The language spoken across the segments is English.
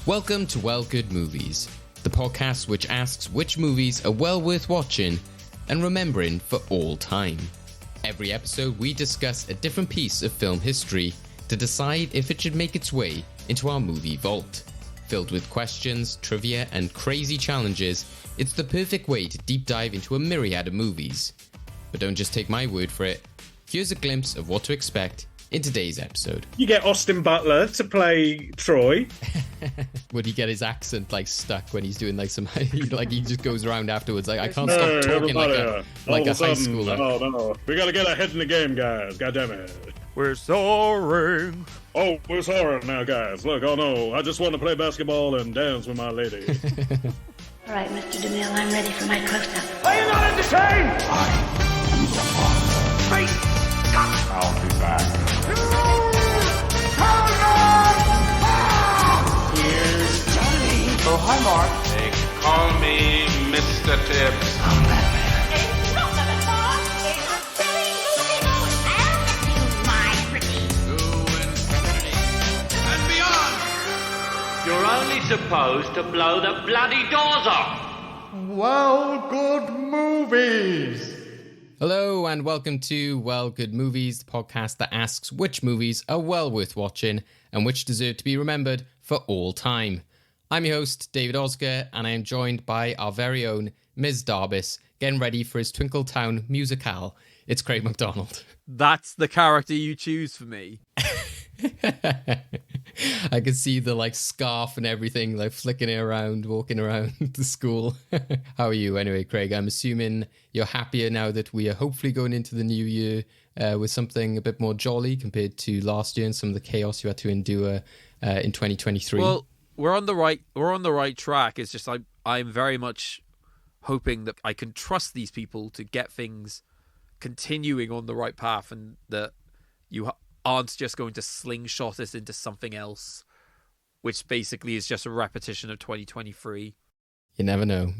Welcome to Well Good Movies, the podcast which asks which movies are well worth watching and remembering for all time. Every episode we discuss a different piece of film history to decide if it should make its way into our movie vault. Filled with questions, trivia and crazy challenges, it's the perfect way to deep dive into a myriad of movies. But don't just take my word for it. Here's a glimpse of what to expect in today's episode. You get Austin Butler to play Troy. Would he get his accent stuck when he's doing some he just goes around afterwards I can't stop talking like a high schooler. No. We gotta get ahead in the game, guys. God damn it. We're soaring. Oh, we're sorry now, guys. Look, oh no, I just want to play basketball and dance with my lady. All right, Mr. DeMille, I'm ready for my close-up. Are you not entertained? I'll be back. Here's Johnny. Oh, hi, Mark. They call me Mr. Tibbs. It's not the car. It's a silly musical. I'll get you, my pretty. To infinity and beyond. You're only supposed to blow the bloody doors off. Well, good movies. Hello and welcome to Well Good Movies, the podcast that asks which movies are well worth watching and which deserve to be remembered for all time. I'm your host, David Oscar, and I am joined by our very own Ms. Darbus, getting ready for his Twinkletown musicale. It's Craig MacDonald. That's the character you choose for me. I can see the scarf and everything, flicking it around, walking around the school. How are you anyway, Craig? I'm assuming you're happier now that we are hopefully going into the new year with something a bit more jolly compared to last year and some of the chaos you had to endure in 2023. Well, we're on the right track. It's just I'm very much hoping that I can trust these people to get things continuing on the right path, and that you aren't just going to slingshot us into something else, which basically is just a repetition of 2023. You never know.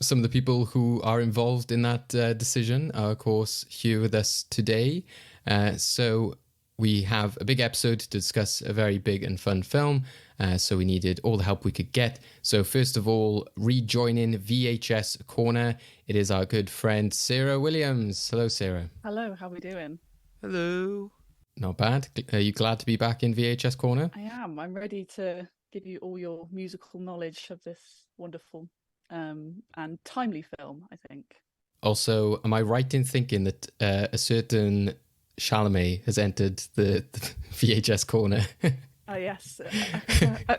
Some of the people who are involved in that decision are, of course, here with us today. So we have a big episode to discuss a very big and fun film. So we needed all the help we could get. So first of all, rejoining VHS Corner, it is our good friend Sarah Williams. Hello, Sarah. Hello, how are we doing? Hello. Not bad. Are you glad to be back in VHS Corner? I am. I'm ready to give you all your musical knowledge of this wonderful and timely film, I think. Also, am I right in thinking that a certain Chalamet has entered the VHS Corner? Oh, yes.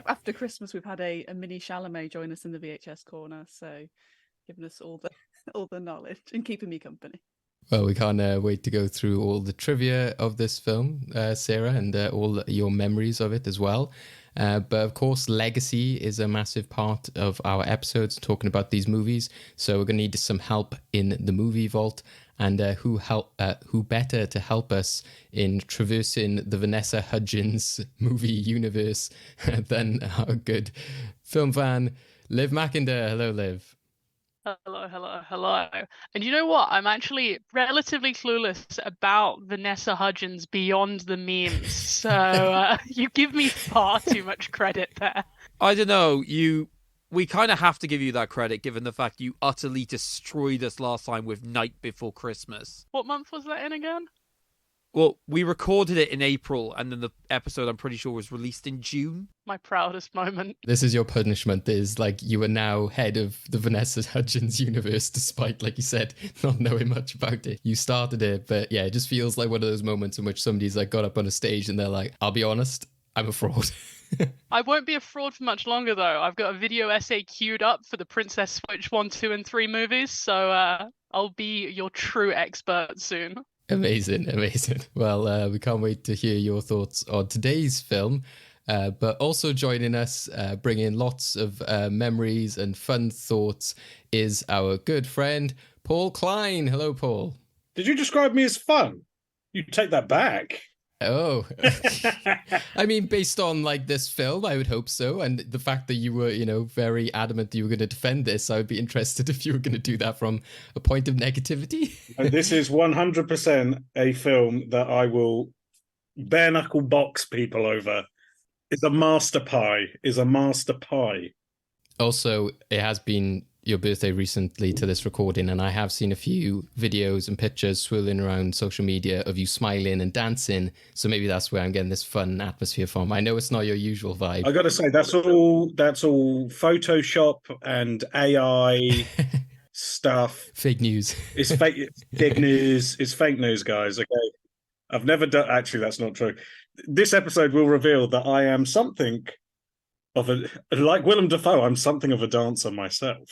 After Christmas, we've had a mini Chalamet join us in the VHS Corner, so giving us all the knowledge and keeping me company. Well, we can't wait to go through all the trivia of this film, Sarah, and all your memories of it as well. But of course, legacy is a massive part of our episodes talking about these movies. So we're going to need some help in the movie vault. And who better to help us in traversing the Vanessa Hudgens movie universe than our good film fan, Liv Mackinder. Hello, Liv. Hello. And you know what? I'm actually relatively clueless about Vanessa Hudgens beyond the memes. So you give me far too much credit there. I don't know. We kind of have to give you that credit, given the fact you utterly destroyed us last time with Night Before Christmas. What month was that in again? Well, we recorded it in April, and then the episode, I'm pretty sure, was released in June. My proudest moment. This is your punishment, is you are now head of the Vanessa Hudgens universe, despite, like you said, not knowing much about it. You started it, but yeah, it just feels like one of those moments in which somebody's got up on a stage and they're like, I'll be honest, I'm a fraud. I won't be a fraud for much longer, though. I've got a video essay queued up for the Princess Switch 1, 2, and 3 movies, so I'll be your true expert soon. Amazing. Well, we can't wait to hear your thoughts on today's film, but also joining us, bringing lots of memories and fun thoughts, is our good friend, Paul Klein. Hello, Paul. Did you describe me as fun? You take that back. Oh, I mean, based on this film, I would hope so. And the fact that you were, very adamant that you were going to defend this, I would be interested if you were going to do that from a point of negativity. This is 100% a film that I will bare knuckle box people over. is a master pie. Is a master pie. Also, it has been your birthday recently to this recording, and I have seen a few videos and pictures swirling around social media of you smiling and dancing. So maybe that's where I'm getting this fun atmosphere from. I know it's not your usual vibe. I got to say, that's all Photoshop and AI stuff. Fake news. It's fake news. It's fake news, guys. Okay, I've never done. Actually, that's not true. This episode will reveal that I am something of like Willem Dafoe. I'm something of a dancer myself.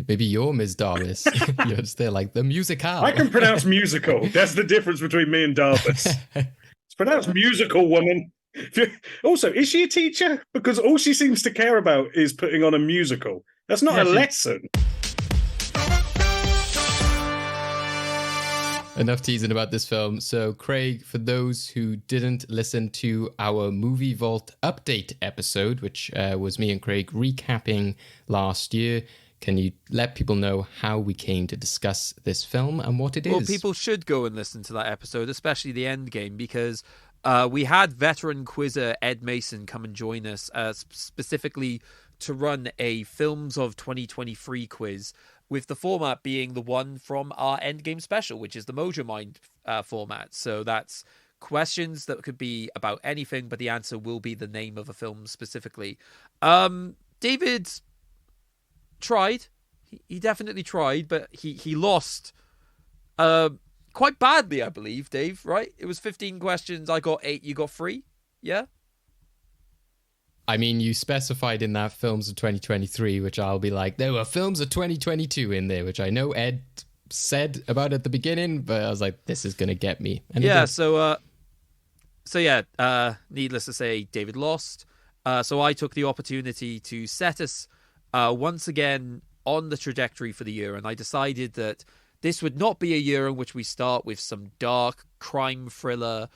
Maybe you're Ms. Darvis. You're just there like the musical. I can pronounce musical. That's the difference between me and Darvis. It's pronounced musical, woman. Also, is she a teacher? Because all she seems to care about is putting on a musical. That's not a lesson. Enough teasing about this film. So, Craig, for those who didn't listen to our Movie Vault update episode, which was me and Craig recapping last year, can you let people know how we came to discuss this film and what it is? Well, people should go and listen to that episode, especially the end game, because we had veteran quizzer Ed Mason come and join us specifically to run a Films of 2023 quiz, with the format being the one from our Endgame special, which is the Mojo Mind format. So that's questions that could be about anything, but the answer will be the name of a film specifically. David tried. He definitely tried, but he lost quite badly, I believe, Dave, right? It was 15 questions. I got 8. You got 3? Yeah? I mean, you specified in that Films of 2023, which I'll be like, there were Films of 2022 in there, which I know Ed said about at the beginning, but I was like, this is going to get me. And yeah, so needless to say, David lost. So I took the opportunity to set us once again on the trajectory for the year, and I decided that this would not be a year in which we start with some dark crime thriller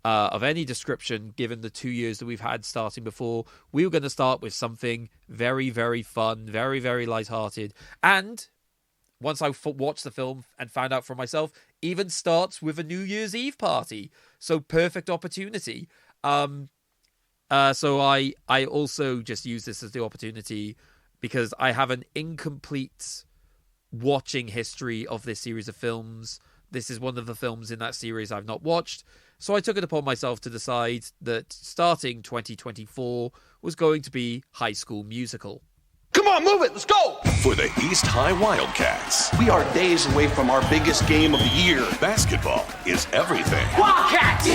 of any description, given the 2 years that we've had starting before. We were going to start with something very, very fun, very, very lighthearted. And once I watched the film and found out for myself, even starts with a New Year's Eve party. So perfect opportunity. So I also just use this as the opportunity because I have an incomplete watching history of this series of films. This is one of the films in that series I've not watched. So I took it upon myself to decide that starting 2024 was going to be High School Musical. Come on, move it, let's go! For the East High Wildcats, We are days away from our biggest game of the year. basketball is everything. Wildcats!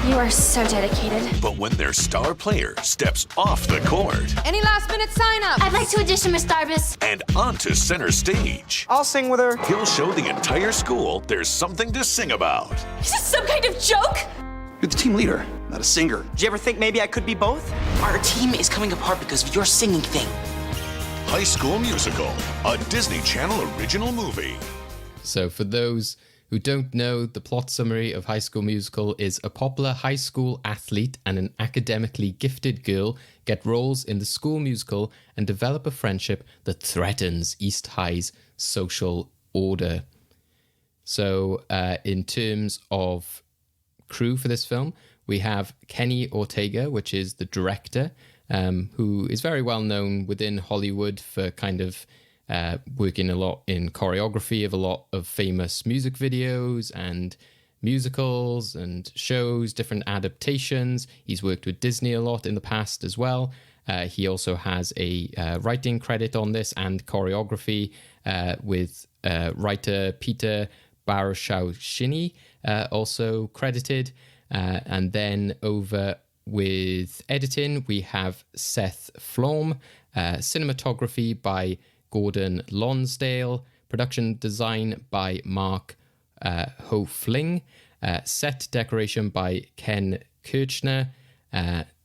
You are so dedicated. But when their star player steps off the court Any last minute sign up? I'd like to audition, Miss Darbus. and onto center stage, I'll sing with her. he'll show the entire school there's something to sing about. Is this some kind of joke? You're the team leader, not a singer. Did you ever think maybe I could be both? Our team is coming apart because of your singing thing. High School Musical, a Disney Channel original movie. So for those who don't know, the plot summary of High School Musical is a popular high school athlete and an academically gifted girl get roles in the school musical and develop a friendship that threatens East High's social order. So in terms of crew for this film, we have Kenny Ortega, which is the director, who is very well known within Hollywood for kind of working a lot in choreography of a lot of famous music videos and musicals and shows, different adaptations. He's worked with Disney a lot in the past as well. He also has a writing credit on this and choreography with writer Peter Barashaushini, also credited. And then over with editing, we have Seth Flom, cinematography by Gordon Lonsdale, production design by Mark Hofling, set decoration by Ken Kirchner,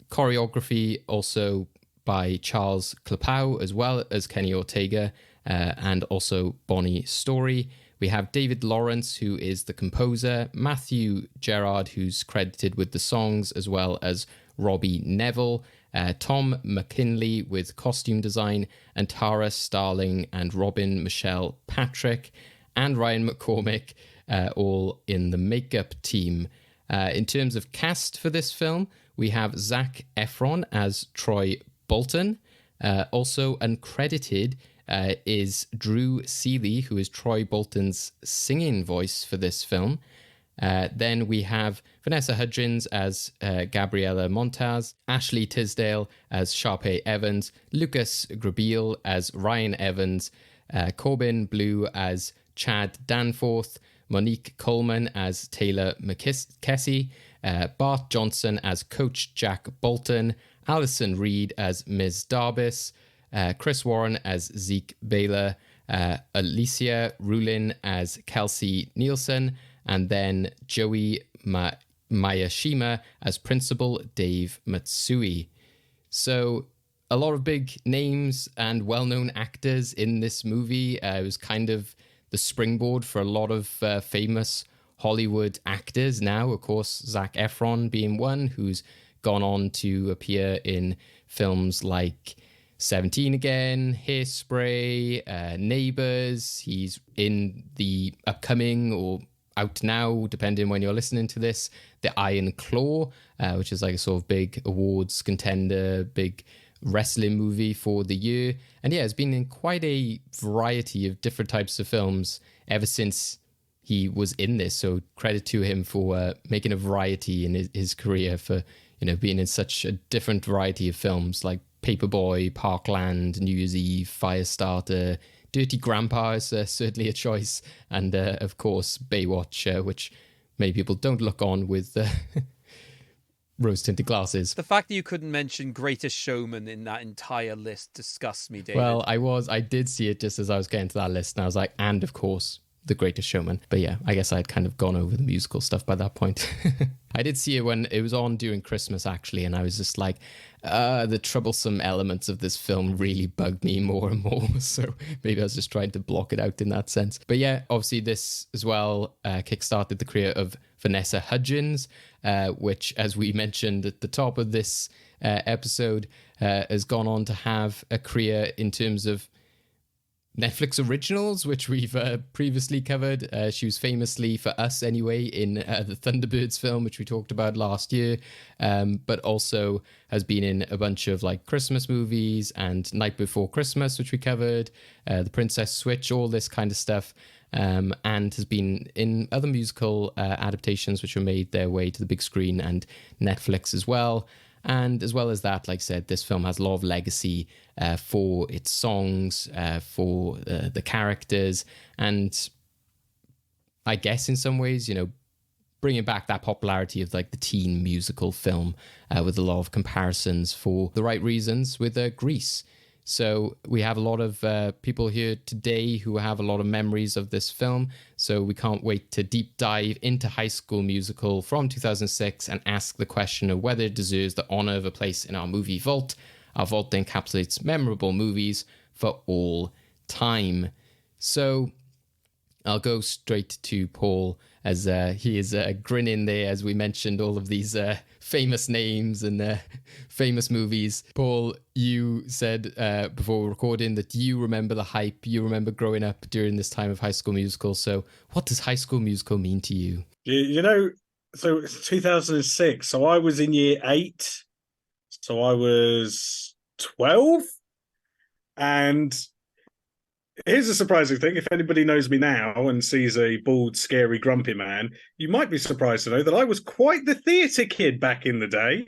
choreography also by Charles Klapow, as well as Kenny Ortega, and also Bonnie Story. We have David Lawrence, who is the composer, Matthew Gerard, who's credited with the songs, as well as Robbie Neville, Tom McKinley with costume design, and Tara Starling and Robin Michelle Patrick, and Ryan McCormick, all in the makeup team. In terms of cast for this film, we have Zac Efron as Troy Bolton. Also uncredited is Drew Seeley, who is Troy Bolton's singing voice for this film. Then we have Vanessa Hudgens as Gabriella Montaz, Ashley Tisdale as Sharpay Evans, Lucas Grabeel as Ryan Evans, Corbin Blue as Chad Danforth, Monique Coleman as Taylor McKessie, Bart Johnson as Coach Jack Bolton, Alison Reed as Ms. Darbus, Chris Warren as Zeke Baylor, Alicia Rulin as Kelsey Nielsen, and then Joey Mayashima as Principal Dave Matsui. So a lot of big names and well-known actors in this movie. It was kind of the springboard for a lot of famous Hollywood actors now. Of course, Zac Efron being one, who's gone on to appear in films like 17 Again, Hairspray, Neighbours. He's in the upcoming or out now, depending when you're listening to this, The Iron Claw, which is like a sort of big awards contender, big wrestling movie for the year. And yeah, it's been in quite a variety of different types of films ever since he was in this. So credit to him for making a variety in his career, for, you know, being in such a different variety of films like Paperboy, Parkland, New Year's Eve, Firestarter, Dirty Grandpa is certainly a choice, and of course Baywatch, which many people don't look on with rose-tinted glasses. The fact that you couldn't mention Greatest Showman in that entire list disgusts me, David. Well, I did see it just as I was getting to that list, and I was like, and of course, The Greatest Showman. But yeah, I guess I'd kind of gone over the musical stuff by that point. I did see it when it was on during Christmas, actually, and I was just like, the troublesome elements of this film really bugged me more and more. So maybe I was just trying to block it out in that sense. But yeah, obviously this as well kickstarted the career of Vanessa Hudgens, which, as we mentioned at the top of this episode, has gone on to have a career in terms of Netflix originals, which we've previously covered. She was famously, for us anyway, in the Thunderbirds film, which we talked about last year, but also has been in a bunch of like Christmas movies and Night Before Christmas, which we covered, The Princess Switch, all this kind of stuff, and has been in other musical adaptations which were made their way to the big screen and Netflix as well. And as well as that, like I said, this film has a lot of legacy for its songs, for the characters, and I guess in some ways, you know, bringing back that popularity of like the teen musical film with a lot of comparisons for the right reasons with Grease. So we have a lot of people here today who have a lot of memories of this film. So we can't wait to deep dive into High School Musical from 2006 and ask the question of whether it deserves the honor of a place in our movie vault. Our vault encapsulates memorable movies for all time. So I'll go straight to Paul, as he is grinning there as we mentioned all of these famous names and famous movies. Paul, you said before recording that you remember the hype, you remember growing up during this time of High School Musical. So what does High School Musical mean to you? You know, so it's 2006, so I was in year 8, so I was 12, and here's a surprising thing. If anybody knows me now and sees a bald, scary, grumpy man, you might be surprised to know that I was quite the theatre kid back in the day.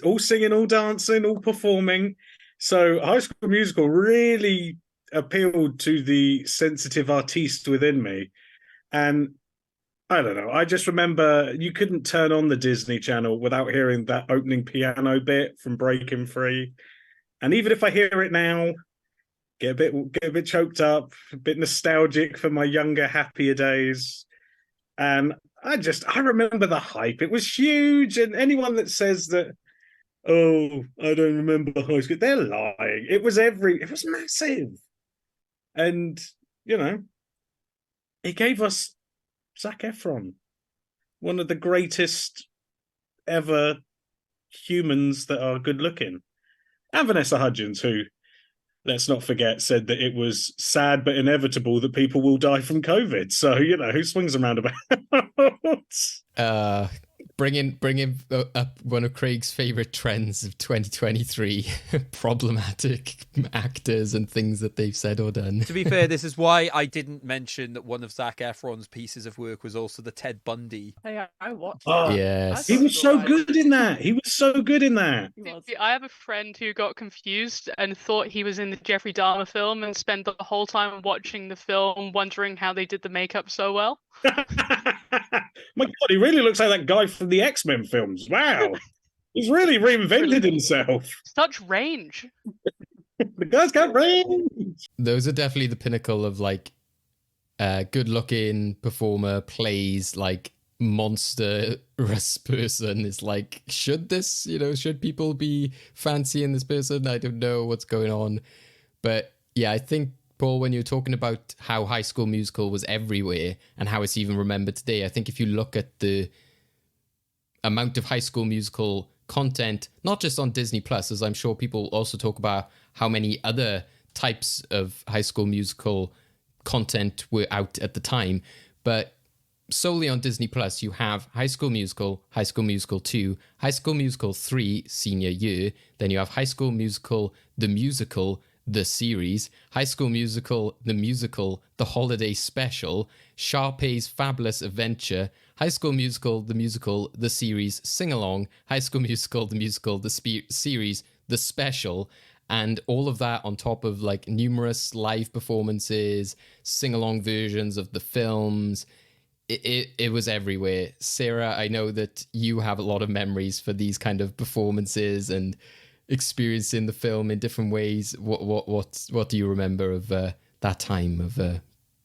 All singing, all dancing, all performing. So High School Musical really appealed to the sensitive artiste within me. And I don't know, I just remember you couldn't turn on the Disney Channel without hearing that opening piano bit from Breaking Free. And even if I hear it now, get a bit choked up, a bit nostalgic for my younger, happier days. And I remember the hype. It was huge. And anyone that says that, oh, I don't remember high school, they're lying. It was massive. And, you know, it gave us Zac Efron, one of the greatest ever humans that are good looking. And Vanessa Hudgens, who, let's not forget, said that it was sad but inevitable that people will die from COVID. So, you know, who swings around about? bringing up one of Craig's favorite trends of 2023: problematic actors and things that they've said or done. To be fair, this is why I didn't mention that one of Zac Efron's pieces of work was also the Ted Bundy. Hey, I watched. Oh, that. yes. He was so good in that. He was so good in that. See, I have a friend who got confused and thought he was in the Jeffrey Dahmer film and spent the whole time watching the film wondering how they did the makeup so well. My God, he really looks like that guy from the X-Men films. Wow. He's really reinvented himself. Such range. The guy's got range. Those are definitely the pinnacle of like good-looking performer plays like monstrous person. Is like, should people be fancying this person? I don't know what's going on. But yeah, I think, Paul, when you're talking about how High School Musical was everywhere and how it's even remembered today, I think if you look at the amount of High School Musical content, not just on Disney Plus, as I'm sure people also talk about how many other types of High School Musical content were out at the time, but solely on Disney Plus, you have High School Musical, High School Musical 2, High School Musical 3 senior year, then you have High School Musical, the musical, the series, High School Musical, the holiday special, Sharpay's Fabulous Adventure, High School Musical, the series, sing-along, High School Musical, the series, the special, and all of that on top of like numerous live performances, sing-along versions of the films. It was everywhere. Sarah, I know that you have a lot of memories for these kind of performances and experiencing the film in different ways. What do you remember of that time of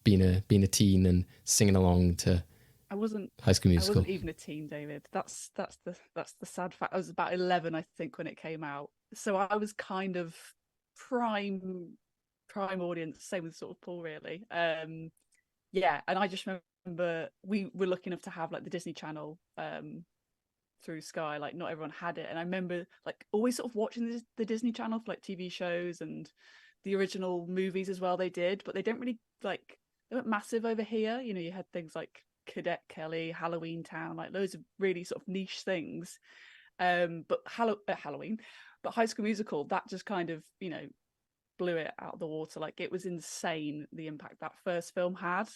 being a teen and singing along to High School Musical? I wasn't even a teen, David. That's the sad fact. I was about 11, I think, when it came out. So I was kind of prime audience. Same with sort of Paul, really. Yeah, and I just remember we were lucky enough to have like the Disney Channel through Sky. Like not everyone had it, and I remember like always sort of watching the Disney Channel for like TV shows and the original movies as well. They did, but they don't really they weren't massive over here. You know, you had things like Cadet Kelly, Halloween Town, like loads of really sort of niche things. But Halloween, but High School Musical, that just kind of, you know, blew it out of the water. Like it was insane the impact that first film had.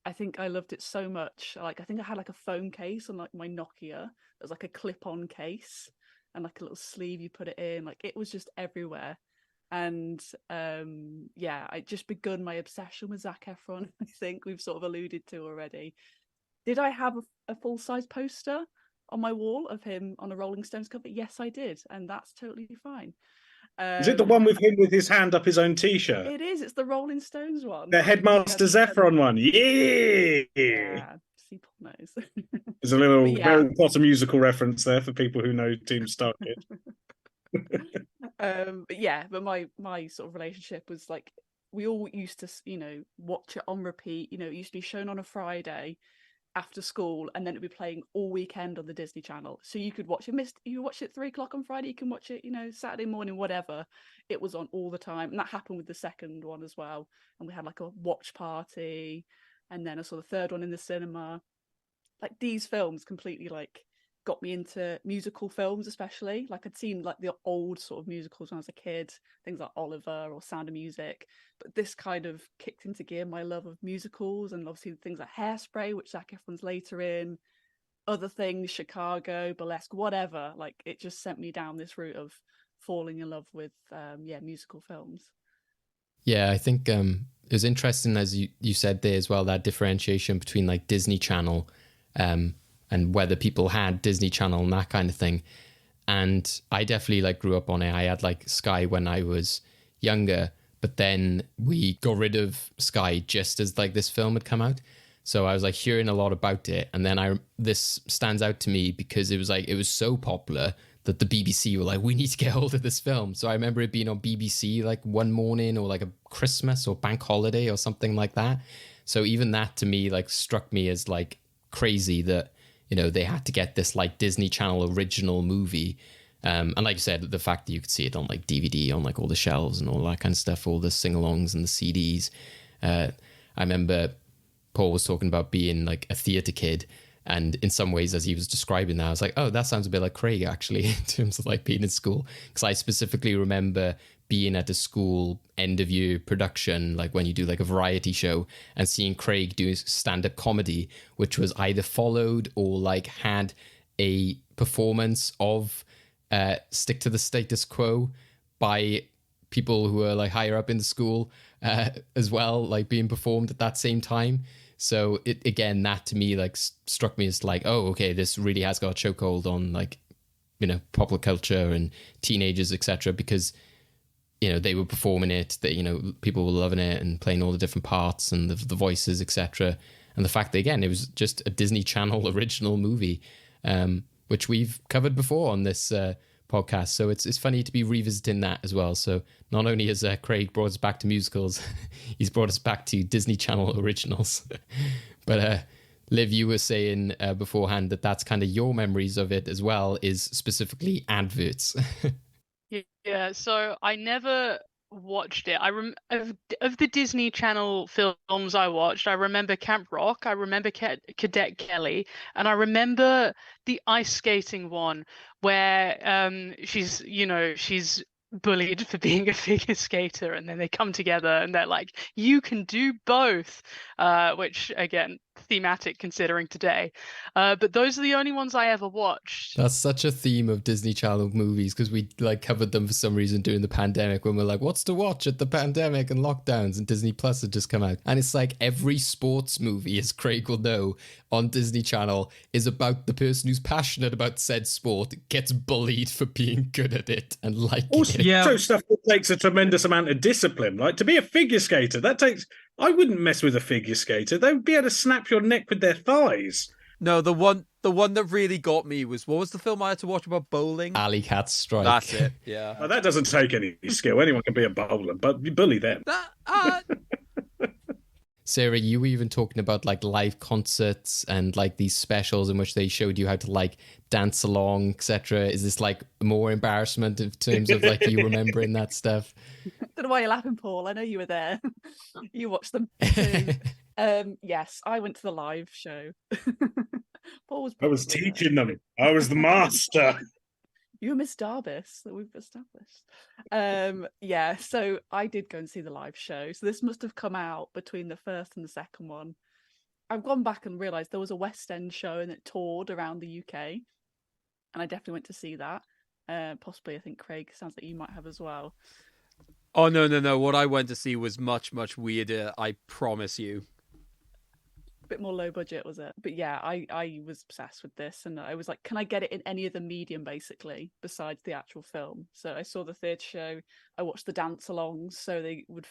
I think I loved it so much. Like I think I had like a phone case on like my Nokia. It was like a clip-on case and like a little sleeve you put it in. Like it was just everywhere. And yeah, I just begun my obsession with Zac Efron. I think we've sort of alluded to already. Did I have a full-size poster on my wall of him on a Rolling Stones cover? Yes, I did, and that's totally fine. Is it the one with him with his hand up his own T-shirt? It is. It's the Rolling Stones one. The Headmaster Efron one. Yeah. See, Paul knows. There's a little Harry Potter musical reference there for people who know Team Star Kid. But my sort of relationship was like we all used to, you know, watch it on repeat. You know, it used to be shown on a Friday after school, and then it'd be playing all weekend on the Disney Channel. So you could watch it. You watch it 3:00 on Friday. You can watch it, you know, Saturday morning, whatever. It was on all the time, and that happened with the second one as well. And we had like a watch party, and then I saw the third one in the cinema. Like these films completely like got me into musical films, especially. Like I'd seen like the old sort of musicals when I was a kid, things like Oliver or Sound of Music, but this kind of kicked into gear my love of musicals, and obviously things like Hairspray, which Zac Efron's later in, other things, Chicago, Burlesque, whatever. Like it just sent me down this route of falling in love with musical films. Yeah, I think it was interesting, as you said there as well, that differentiation between like Disney Channel and whether people had Disney Channel and that kind of thing. And I definitely like grew up on it. I had like Sky when I was younger, but then we got rid of Sky just as like this film had come out. So I was like hearing a lot about it. And then this stands out to me because it was so popular that the BBC were like, we need to get hold of this film. So I remember it being on BBC like one morning or like a Christmas or bank holiday or something like that. So even that to me like struck me as like crazy that, you know, they had to get this like Disney Channel original movie. And like you said, the fact that you could see it on like DVD, on like all the shelves and all that kind of stuff, all the sing-alongs and the CDs. I remember Paul was talking about being like a theatre kid. And in some ways, as he was describing that, I was like, oh, that sounds a bit like Craig, actually, in terms of like being in school. Because I specifically remember being at a school end of year production, like when you do like a variety show, and seeing Craig doing stand-up comedy, which was either followed or like had a performance of Stick to the Status Quo by people who are like higher up in the school as well, like being performed at that same time. So it, again, that to me like struck me as like, oh, okay, this really has got a chokehold on like, you know, popular culture and teenagers, etc. Because, you know, they were performing it, that, you know, people were loving it and playing all the different parts and the voices, etc. And the fact that, again, it was just a Disney Channel original movie, which we've covered before on this podcast. So it's funny to be revisiting that as well. So not only has Craig brought us back to musicals, he's brought us back to Disney Channel originals. But Liv, you were saying beforehand that that's kind of your memories of it as well, is specifically adverts. Yeah, so I never watched it. Of the Disney Channel films I watched, I remember Camp Rock, I remember Cadet Kelly, and I remember the ice skating one where she's bullied for being a figure skater, and then they come together and they're like, you can do both, which again, thematic considering today, but those are the only ones I ever watched. That's such a theme of Disney Channel movies, because we like covered them for some reason during the pandemic, when we're like, what's to watch at the pandemic and lockdowns, and Disney Plus had just come out, and it's like every sports movie, as Craig will know, on Disney Channel is about the person who's passionate about said sport gets bullied for being good at it and liking it. Also stuff that takes a tremendous amount of discipline. Like, to be a figure skater, I wouldn't mess with a figure skater. They would be able to snap your neck with their thighs. No, the one that really got me was, what was the film I had to watch about bowling? Alley Cat Strike. That's it, yeah. Well, that doesn't take any skill. Anyone can be a bowler, but you bully them. Sarah, you were even talking about like live concerts and like these specials in which they showed you how to like dance along, etc. Is this like more embarrassment in terms of like you remembering that stuff? I don't know why you're laughing, Paul. I know you were there. You watched them too. Yes, I went to the live show. Paul I was teaching them. I was the master. You were Miss Darbus that we've established. Yeah, so I did go and see the live show. So this must have come out between the first and the second one. I've gone back and realised there was a West End show and it toured around the UK. And I definitely went to see that. Possibly, I think, Craig, sounds like you might have as well. Oh, no. What I went to see was much, much weirder, I promise you. Bit more low budget, was it? But yeah, I was obsessed with this, and I was like, can I get it in any other medium basically besides the actual film? So I saw the theatre show, I watched the dance alongs, so they would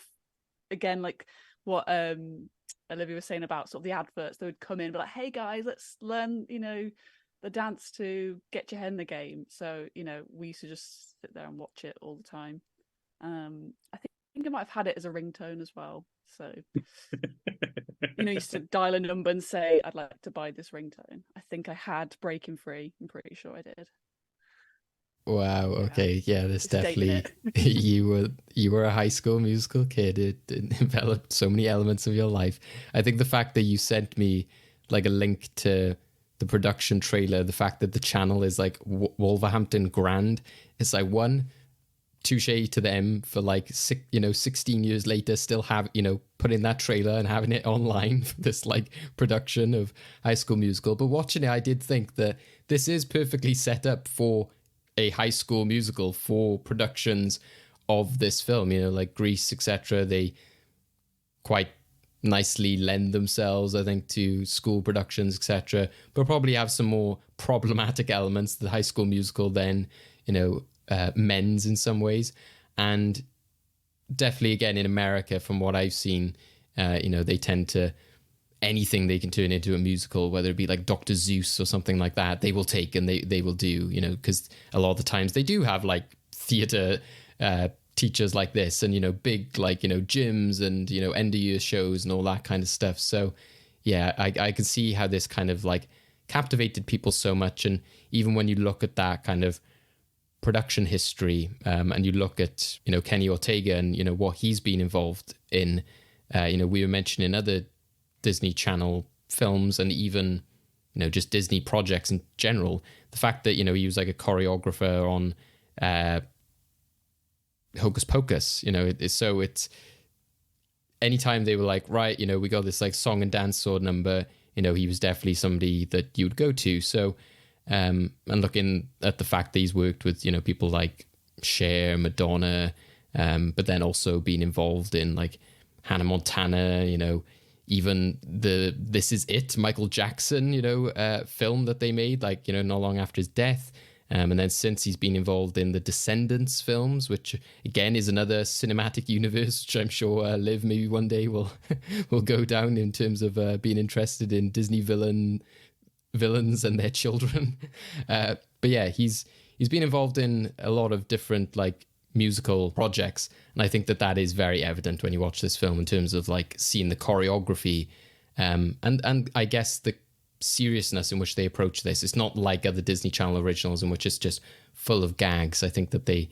again, like what Olivia was saying about sort of the adverts, they would come in and be like, hey guys, let's learn, you know, the dance to get your head in the game. So, you know, we used to just sit there and watch it all the time. I think I might have had it as a ringtone as well. So, you know, used to dial a number and say, I'd like to buy this ringtone. I think I had Breaking Free. I'm pretty sure I did. Wow. Okay. Yeah, this definitely you were a High School Musical kid. It enveloped so many elements of your life. I think the fact that you sent me like a link to the production trailer, the fact that the channel is like Wolverhampton Grand, it's like one, touche to them for like 16 years later still have, you know, putting that trailer and having it online for this like production of High School Musical. But watching it, I did think that this is perfectly set up for a High School Musical, for productions of this film, you know, like Grease, etc. They quite nicely lend themselves, I think, to school productions, etc. But probably have some more problematic elements that High School Musical then, you know, mends in some ways. And definitely, again, in America, from what I've seen, you know, they tend to, anything they can turn into a musical, whether it be like Dr. Seuss or something like that, they will take and they will do, you know, because a lot of the times they do have like theatre teachers like this, and, you know, big like, you know, gyms and, you know, end of year shows and all that kind of stuff. So yeah, I can see how this kind of like captivated people so much. And even when you look at that kind of production history, and you look at, you know, Kenny Ortega and, you know, what he's been involved in, you know, we were mentioning other Disney Channel films and even just Disney projects in general. The fact that, he was like a choreographer on Hocus Pocus, it's anytime they were like, right, we got this like song and dance sword number, he was definitely somebody that you would go to. So, and looking at the fact that he's worked with, people like Cher, Madonna, but then also being involved in like Hannah Montana, even the This Is It, Michael Jackson, film that they made, like, not long after his death. And then since he's been involved in the Descendants films, which again is another cinematic universe, which I'm sure Liv maybe one day will go down in terms of being interested in Disney villains and their children. But yeah, he's been involved in a lot of different like musical projects, and I think that is very evident when you watch this film in terms of like seeing the choreography, and I guess the seriousness in which they approach this. It's not like other Disney Channel originals in which it's just full of gags. I think that they,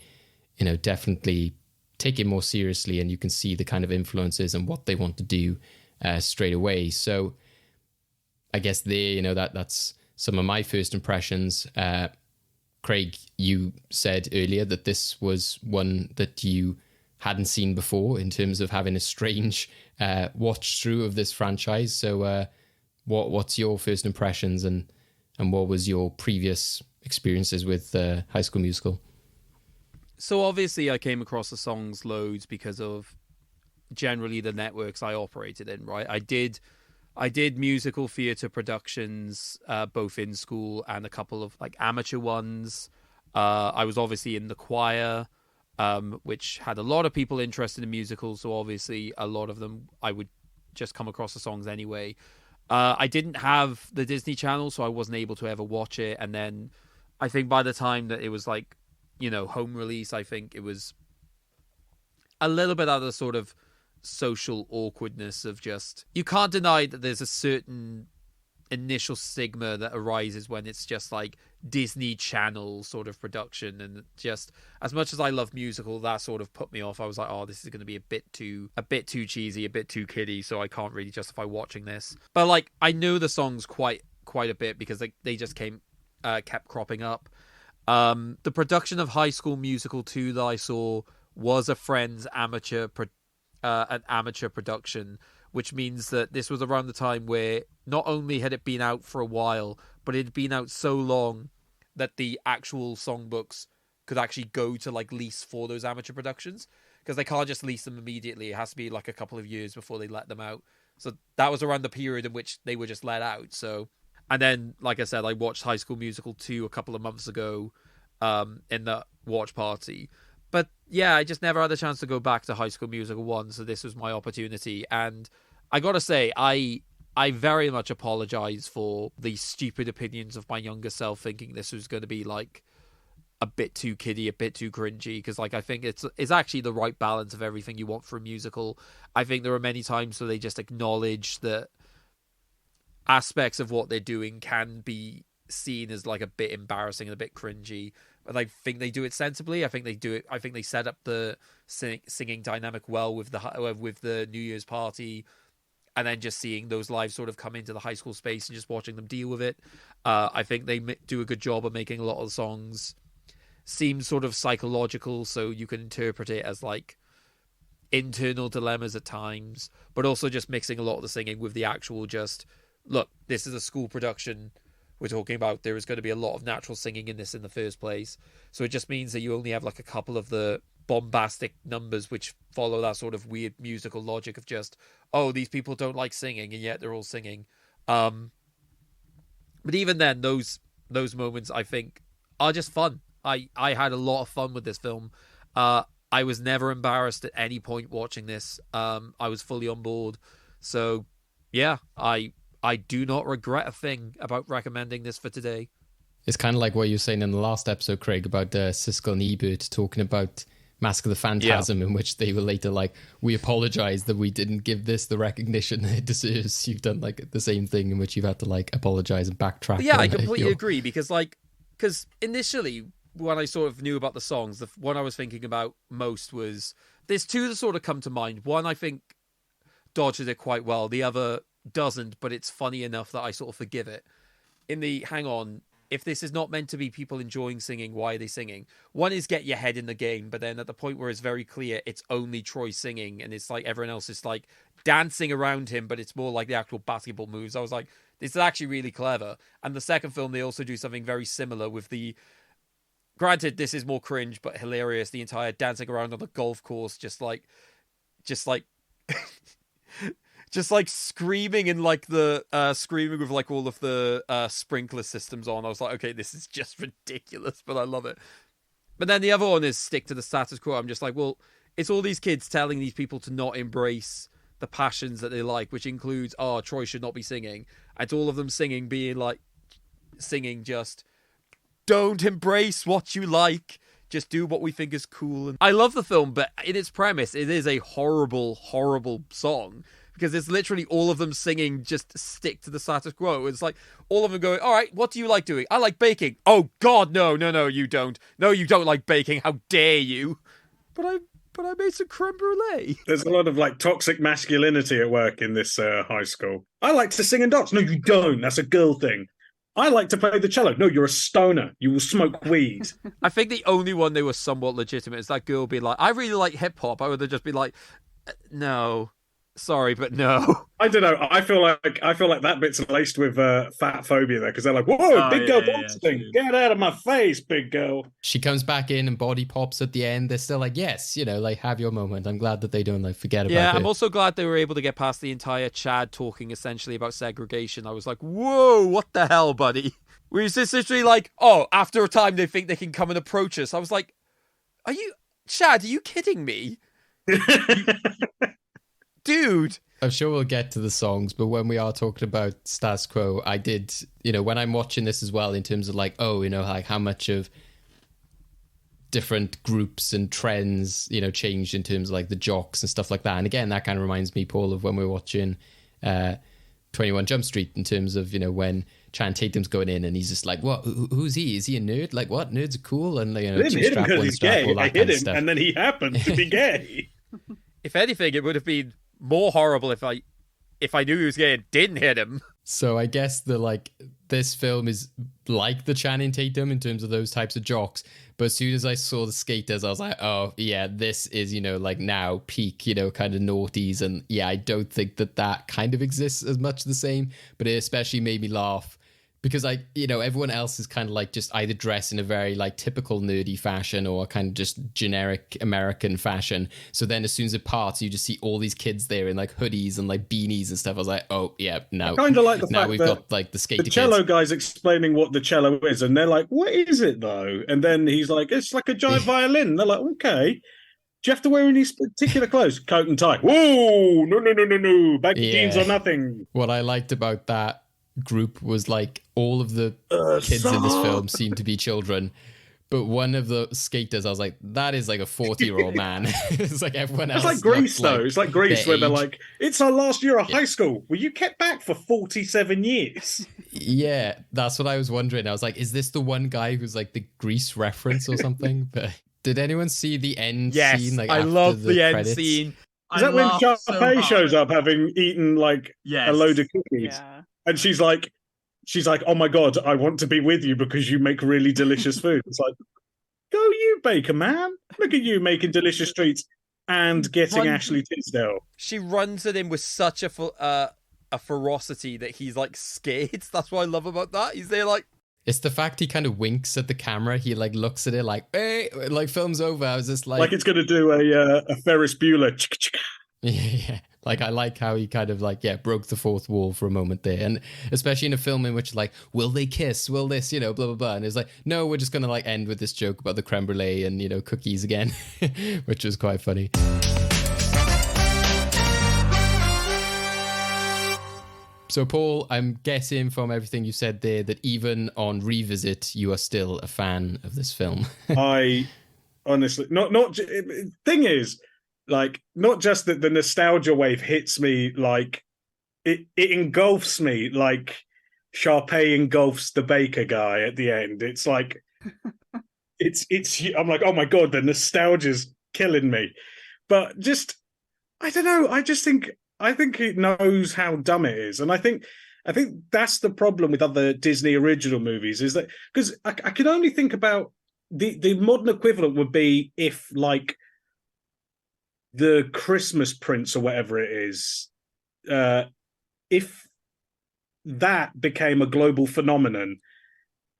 definitely take it more seriously, and you can see the kind of influences and what they want to do straight away. So I guess that's some of my first impressions. Craig, you said earlier that this was one that you hadn't seen before in terms of having a strange watch through of this franchise. So what's your first impressions, and what was your previous experiences with High School Musical? So obviously I came across the songs loads because of generally the networks I operated in, right? I did musical theatre productions, both in school and a couple of like amateur ones. I was obviously in the choir, which had a lot of people interested in musicals. So obviously a lot of them, I would just come across the songs anyway. I didn't have the Disney Channel, so I wasn't able to ever watch it. And then I think by the time that it was like, home release, I think it was a little bit out of the sort of social awkwardness of just, you can't deny that there's a certain initial stigma that arises when it's just like Disney Channel sort of production, and just as much as I love musical, that sort of put me off. I was like, oh, this is going to be a bit too cheesy, a bit too kiddie, so I can't really justify watching this. But like, I know the songs quite a bit because they just kept cropping up. The production of High School Musical 2 that I saw was a friend's amateur production, which means that this was around the time where not only had it been out for a while, but it had been out so long that the actual songbooks could actually go to like lease for those amateur productions, because they can't just lease them immediately. It has to be like a couple of years before they let them out. So that was around the period in which they were just let out. So, and then, like I said, I watched High School Musical 2 a couple of months ago in the watch party. But yeah, I just never had a chance to go back to High School Musical 1, so this was my opportunity. And I gotta say, I very much apologize for the stupid opinions of my younger self, thinking this was going to be like a bit too kiddie, a bit too cringy, because like I think it's actually the right balance of everything you want for a musical. I think there are many times where they just acknowledge that aspects of what they're doing can be seen as like a bit embarrassing and a bit cringy, but I think they do it sensibly. I think they set up the singing dynamic well with the New Year's party, and then just seeing those lives sort of come into the high school space and just watching them deal with it. I think they do a good job of making a lot of the songs seem sort of psychological, so you can interpret it as like internal dilemmas at times, but also just mixing a lot of the singing with the actual just, look, this is a school production we're talking about. There is going to be a lot of natural singing in this in the first place. So it just means that you only have like a couple of the bombastic numbers which follow that sort of weird musical logic of just, oh, these people don't like singing and yet they're all singing. But even then, those moments I think are just fun. I had a lot of fun with this film. I was never embarrassed at any point watching this. I was fully on board. So yeah, I do not regret a thing about recommending this for today. It's kind of like what you were saying in the last episode, Craig, about Siskel and Ebert talking about Mask of the Phantasm, in which they were later like, we apologize that we didn't give this the recognition it deserves. You've done like the same thing in which you've had to like apologize and backtrack. Yeah, I completely agree, because initially when I sort of knew about the songs, the one I was thinking about most was, there's two that sort of come to mind. One I think dodges it quite well. The other doesn't, but it's funny enough that I sort of forgive it. hang on, if this is not meant to be people enjoying singing, why are they singing? One is get your head in the game, but then at the point where it's very clear it's only Troy singing, and it's like everyone else is like dancing around him, but it's more like the actual basketball moves. I was like, this is actually really clever. And the second film, they also do something very similar with the, granted, this is more cringe, but hilarious, the entire dancing around on the golf course, just like just like screaming in like the screaming with like all of the sprinkler systems on. I was like, okay, this is just ridiculous, but I love it. But then the other one is stick to the status quo. I'm just like, well, it's all these kids telling these people to not embrace the passions that they like, which includes, oh, Troy should not be singing. It's all of them singing just don't embrace what you like. Just do what we think is cool. And I love the film, but in its premise, it is a horrible, horrible song. Because it's literally all of them singing, just stick to the status quo. It's like all of them going, all right, what do you like doing? I like baking. Oh, God, no, you don't. No, you don't like baking. How dare you? But I made some creme brulee. There's a lot of like toxic masculinity at work in this high school. I like to sing and dance. No, you don't. That's a girl thing. I like to play the cello. No, you're a stoner. You will smoke weed. I think the only one they were somewhat legitimate is that girl being like, I really like hip hop. I would have just been like, no. Sorry, but no. I don't know. I feel like that bit's laced with fat phobia there, because they're like, "Whoa, big girl dancing! Get out of my face, big girl!" She comes back in and body pops at the end. They're still like, "Yes, like have your moment." I'm glad that they don't like forget about it. Yeah, I'm also glad they were able to get past the entire Chad talking essentially about segregation. I was like, "Whoa, what the hell, buddy?" We was just literally like, "Oh, after a time they think they can come and approach us." I was like, Chad? Are you kidding me? Dude. I'm sure we'll get to the songs, but when we are talking about status quo, I did, when I'm watching this as well, in terms of like, like how much of different groups and trends, changed in terms of like the jocks and stuff like that. And again, that kind of reminds me, Paul, of when we were watching 21 Jump Street, in terms of, when Channing Tatum's going in and he's just like, what, who's he? Is he a nerd? Like, what? Nerds are cool. And, I didn't hit him because he's gay. I hit him and then he happened to be gay. If anything, it would have been more horrible if I knew he was gay and didn't hit him. So I guess this film is like the Channing Tatum in terms of those types of jocks. But as soon as I saw the skaters, I was like, oh yeah, this is, like now peak, kind of naughties. And yeah, I don't think that kind of exists as much the same, but it especially made me laugh because everyone else is kind of like just either dressed in a very like typical nerdy fashion or kind of just generic American fashion. So then as soon as it parts, you just see all these kids there in like hoodies and like beanies and stuff. I was like, oh yeah, no. I kind of like the fact we've that got like the skater the cello kids. guy's explaining what the cello is, and they're like, what is it though? And then he's like, it's like a giant violin. They're like, okay. Do you have to wear any particular clothes? Coat and tie. Whoa, no. Baggy jeans or nothing. What I liked about that group was like all of the kids in this film seem to be children, but one of the skaters, I was like, that is like a 40-year-old man. It's like everyone else. It's like Grease though. It's like Grease where they're like, it's our last year of high school. Well, you kept back for 47 years. Yeah, that's what I was wondering. I was like, is this the one guy who's like the Grease reference or something? But did anyone see the end scene? Like, I love the end credits? scene. Is that when Sharpay shows up having eaten like a load of cookies? Yeah. And she's like, oh my God, I want to be with you because you make really delicious food. It's like, go you, baker man. Look at you making delicious treats and getting Ashley Tisdale. She runs at him with such a ferocity that he's like scared. That's what I love about that. He's there like... It's the fact he kind of winks at the camera. He like looks at it like, hey, like film's over. I was just like... Like it's going to do a Ferris Bueller. Yeah. Like, I like how he kind of like, broke the fourth wall for a moment there. And especially in a film in which like, will they kiss? Will this, blah, blah, blah. And it's like, no, we're just going to like end with this joke about the creme brulee and, cookies again, which was quite funny. So, Paul, I'm guessing from everything you said there that even on revisit, you are still a fan of this film. I honestly, thing is, like, not just that the nostalgia wave hits me, like, it engulfs me like Sharpay engulfs the baker guy at the end. It's like, I'm like, oh my God, the nostalgia's killing me. But just, I don't know, I think it knows how dumb it is. And I think I think that's the problem with other Disney original movies, is that because I can only think about the modern equivalent would be if like the Christmas Prince or whatever it is, if that became a global phenomenon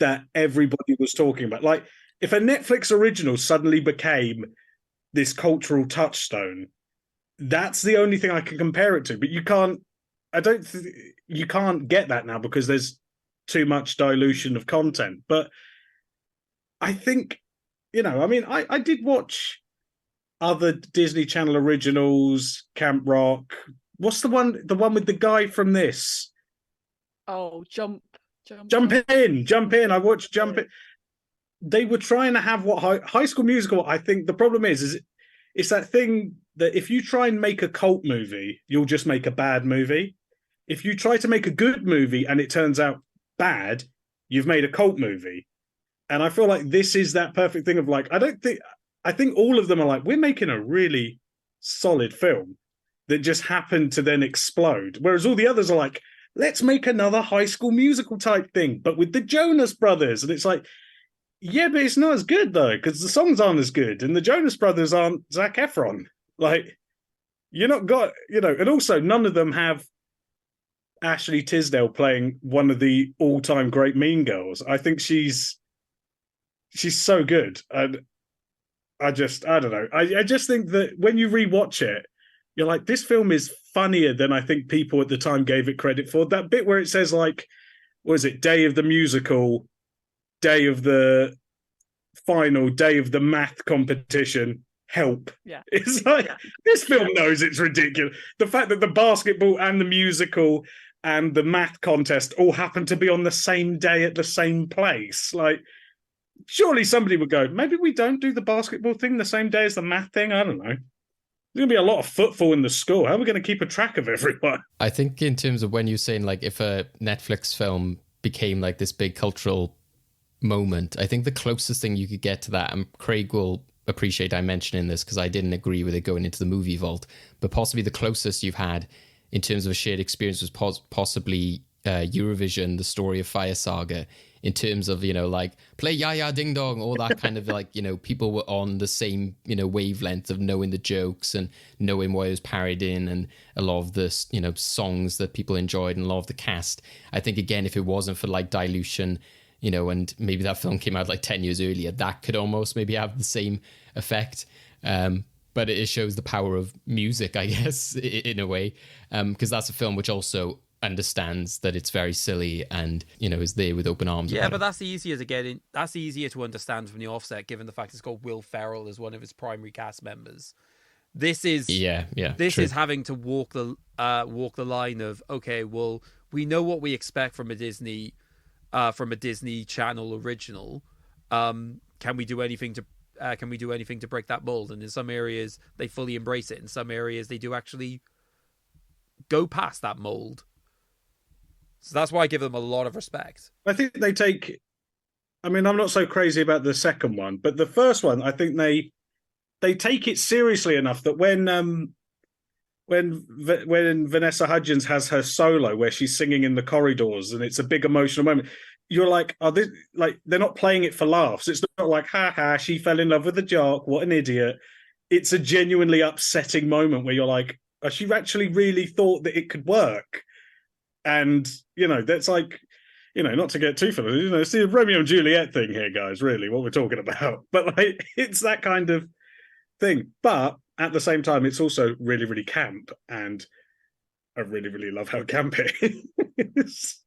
that everybody was talking about. Like if a Netflix original suddenly became this cultural touchstone, that's the only thing I can compare it to. But you can't. You can't get that now because there's too much dilution of content. But I think, I mean, I did watch other Disney Channel originals, Camp Rock. What's the one with the guy from this? Oh, Jump In. I watched Jump In. They were trying to have what High School Musical. I think the problem is it's that thing that if you try and make a cult movie, you'll just make a bad movie. If you try to make a good movie and it turns out bad, you've made a cult movie. And I feel like this is that perfect thing of like, I think all of them are like, we're making a really solid film that just happened to then explode. Whereas all the others are like, let's make another High School Musical type thing, but with the Jonas Brothers. And it's like, yeah, but it's not as good though, because the songs aren't as good. And the Jonas Brothers aren't Zac Efron. Like, you're not got, and also none of them have Ashley Tisdale playing one of the all-time great Mean Girls. I think she's so good. And I don't know. I just think that when you rewatch it, you're like, this film is funnier than I think people at the time gave it credit for. That bit where it says like, what is it? Day of the musical, day of the final, day of the math competition. Help. Yeah. It's like, this film knows it's ridiculous. The fact that the basketball and the musical and the math contest all happen to be on the same day at the same place. Like, surely somebody would go, maybe we don't do the basketball thing the same day as the math thing. I don't know. There's going to be a lot of footfall in the school. How are we going to keep a track of everyone? I think in terms of when you're saying like if a Netflix film became like this big cultural moment, I think the closest thing you could get to that, and Craig will appreciate I mentioning this because I didn't agree with it going into the movie vault, but possibly the closest you've had in terms of a shared experience was possibly Eurovision, the Story of Fire saga, in terms of, like play Ya Ya Ding Dong, all that kind of like, people were on the same, wavelength of knowing the jokes and knowing what it was parodied in, and a lot of the, songs that people enjoyed and a lot of the cast. I think, again, if it wasn't for like dilution, and maybe that film came out like 10 years earlier, that could almost maybe have the same effect. But it shows the power of music, I guess, in a way, because that's a film which also understands that it's very silly and, is there with open arms. Yeah, but that's easier to get in. That's easier to understand from the offset, given the fact it's got Will Ferrell as one of its primary cast members. This is This is having to walk the line of, okay, well, we know what we expect from a Disney Channel original. Can we do anything to break that mold? And in some areas they fully embrace it. In some areas they do actually go past that mold. So that's why I give them a lot of respect. I think they take, I mean, I'm not so crazy about the second one, but the first one, I think they take it seriously enough that when Vanessa Hudgens has her solo where she's singing in the corridors and it's a big emotional moment, you're like, are they like, they're not playing it for laughs. It's not like, ha ha, she fell in love with a jock, what an idiot. It's a genuinely upsetting moment where you're like, oh, she actually really thought that it could work. And, that's like, not to get too familiar, it's the Romeo and Juliet thing here, guys, really, what we're talking about. But like, it's that kind of thing. But at the same time, it's also really, really camp. And I really, really love how camp it is.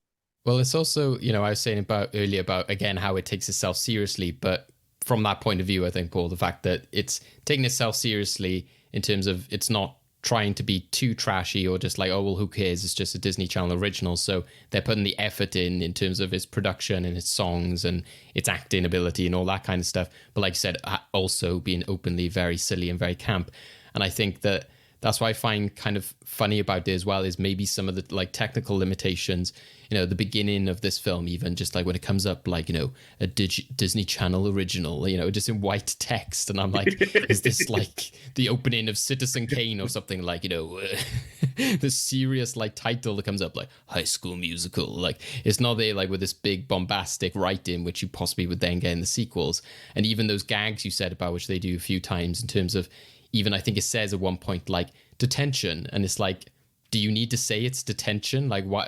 Well, it's also, I was saying earlier about, again, how it takes itself seriously. But from that point of view, I think, Paul, the fact that it's taking itself seriously in terms of it's not trying to be too trashy or just like, oh, well, who cares? It's just a Disney Channel original. So they're putting the effort in terms of its production and its songs and its acting ability and all that kind of stuff. But like I said, also being openly very silly and very camp. And I think that that's what I find kind of funny about it as well, is maybe some of the like technical limitations, you know, the beginning of this film, even just like when it comes up, like, you know, a Disney Channel original, you know, just in white text. And I'm like, is this like the opening of Citizen Kane or something, like, you know, the serious like title that comes up like High School Musical? Like, it's not there like with this big bombastic writing, which you possibly would then get in the sequels. And even those gags you said about, which they do a few times in terms of, even I think it says at one point like detention, and it's like, do you need to say it's detention? Like, why?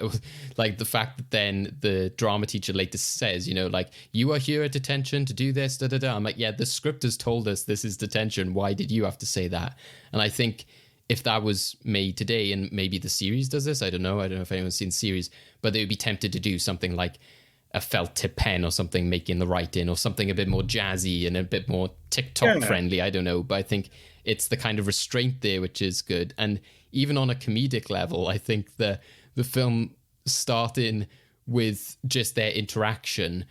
Like the fact that then the drama teacher later says, you know, like, you are here at detention to do this, da da da. I'm like, yeah, the script has told us this is detention. Why did you have to say that? And I think if that was made today, and maybe the series does this, I don't know if anyone's seen the series, but they would be tempted to do something like a felt tip pen or something, making the writing, or something a bit more jazzy and a bit more TikTok friendly. I don't know, but I think it's the kind of restraint there which is good. And even on a comedic level, I think the film starting with just their interaction,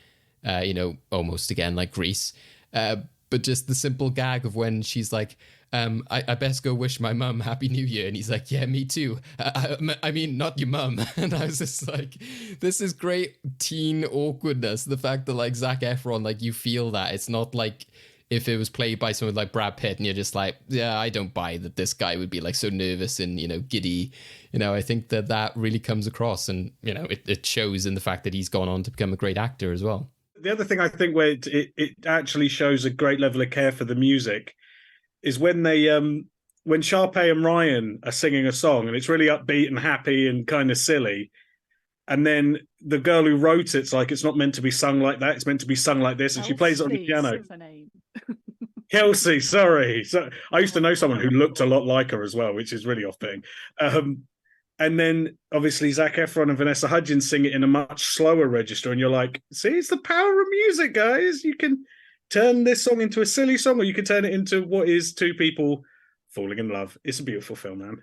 you know, almost again like Grease, but just the simple gag of when she's like, I best go wish my mum Happy New Year. And he's like, yeah, me too. I mean, not your mum. And I was just like, this is great teen awkwardness. The fact that like Zac Efron, like you feel that. It's not like if it was played by someone like Brad Pitt and you're just like, yeah, I don't buy that this guy would be like so nervous and, you know, giddy. You know, I think that really comes across, and, you know, it shows in the fact that he's gone on to become a great actor as well. The other thing I think where it actually shows a great level of care for the music is when they when Sharpay and Ryan are singing a song and it's really upbeat and happy and kind of silly, and then the girl who wrote it's like, it's not meant to be sung like that, it's meant to be sung like this, and she plays it on the piano. Kelsey, sorry. So I used to know someone who looked a lot like her as well, which is really off-putting. And then obviously Zac Efron and Vanessa Hudgens sing it in a much slower register, and you're like, see, it's the power of music, guys. You can turn this song into a silly song, or you can turn it into what is two people falling in love. It's a beautiful film, man.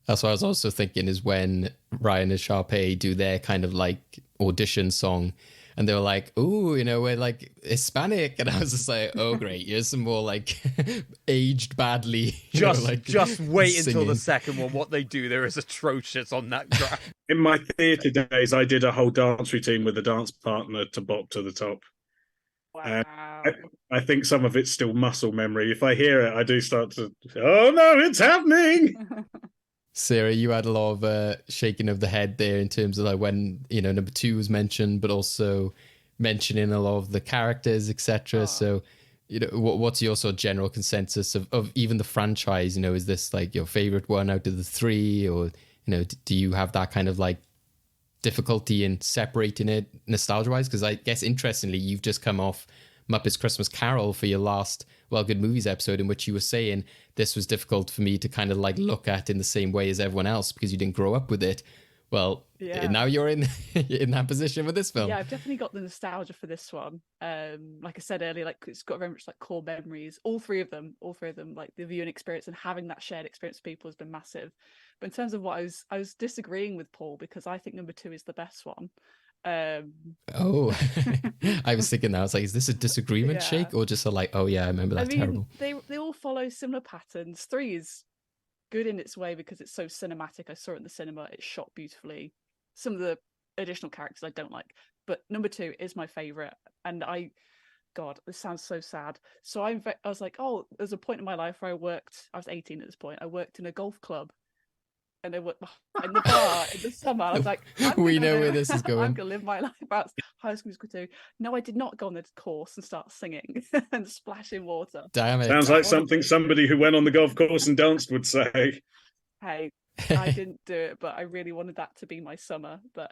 That's what I was also thinking, is when Ryan and Sharpay do their kind of like audition song, and they were like, "Ooh, you know, we're like Hispanic," and I was just like, "Oh, great! Here's some more like aged badly." Just wait singing. until the second one. What they do there is atrocious on that track. In my theatre days, I did a whole dance routine with a dance partner to Bop to the Top. Wow. I think some of it's still muscle memory. If I hear it, I do start to, oh no, it's happening. Sarah, you had a lot of shaking of the head there in terms of like when, you know, number 2 was mentioned, but also mentioning a lot of the characters, etc. So, you know, what's your sort of general consensus of even the franchise? You know, is this like your favorite one out of the 3, or, you know, do you have that kind of like difficulty in separating it nostalgia-wise? Because I guess interestingly, you've just come off Muppets Christmas Carol for your last Well Good Movies episode, in which you were saying this was difficult for me to kind of like look at in the same way as everyone else because you didn't grow up with it. Well, now you're in that position with this film. Yeah, I've definitely got the nostalgia for this one. Like I said earlier, like it's got very much like core memories. All three of them, like the viewing experience and having that shared experience with people has been massive. But in terms of what I was disagreeing with Paul, because I think number 2 is the best one. I was thinking that. I was like, is this a disagreement shake, or just a like, oh yeah, I remember that terrible? They all follow similar patterns. 3 is good in its way because it's so cinematic. I saw it in the cinema. It's shot beautifully. Some of the additional characters I don't like, but number 2 is my favorite. And God, this sounds so sad. So I was like, oh, there's a point in my life where I was 18 at this point. I worked in a golf club. And they were behind the bar in the summer. I was like, we know where this is going. I'm going to live my life out High School Musical 2. No, I did not go on this course and start singing and splashing water. Damn it. Sounds like something somebody who went on the golf course and danced would say. Hey, I didn't do it, but I really wanted that to be my summer. But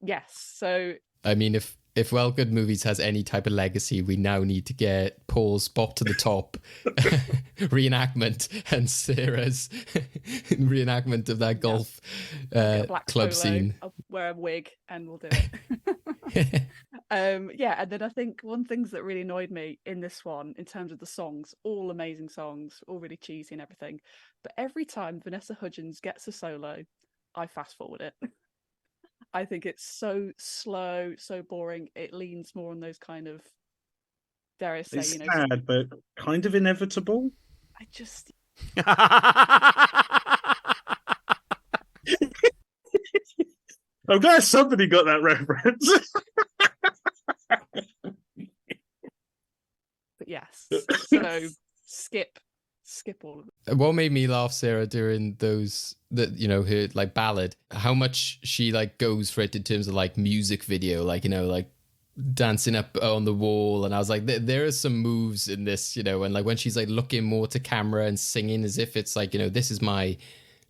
yes, so... I mean, if Well Good Movies has any type of legacy, we now need to get Paul's Bop to the Top reenactment and Sarah's reenactment of that golf club scene. I'll wear a wig and we'll do it. And then I think one thing that really annoyed me in this one, in terms of the songs, all amazing songs, all really cheesy and everything, but every time Vanessa Hudgens gets a solo, I fast forward it. I think it's so slow, so boring. It leans more on those kind of, dare I say, it's sad, but kind of inevitable. I'm glad somebody got that reference. But yes, so skip all of it. What made me laugh, Sarah, during those that her like ballad, how much she like goes for it in terms of like music video, like like dancing up on the wall, and I was like, there are some moves in this, and like when she's like looking more to camera and singing as if it's like this is my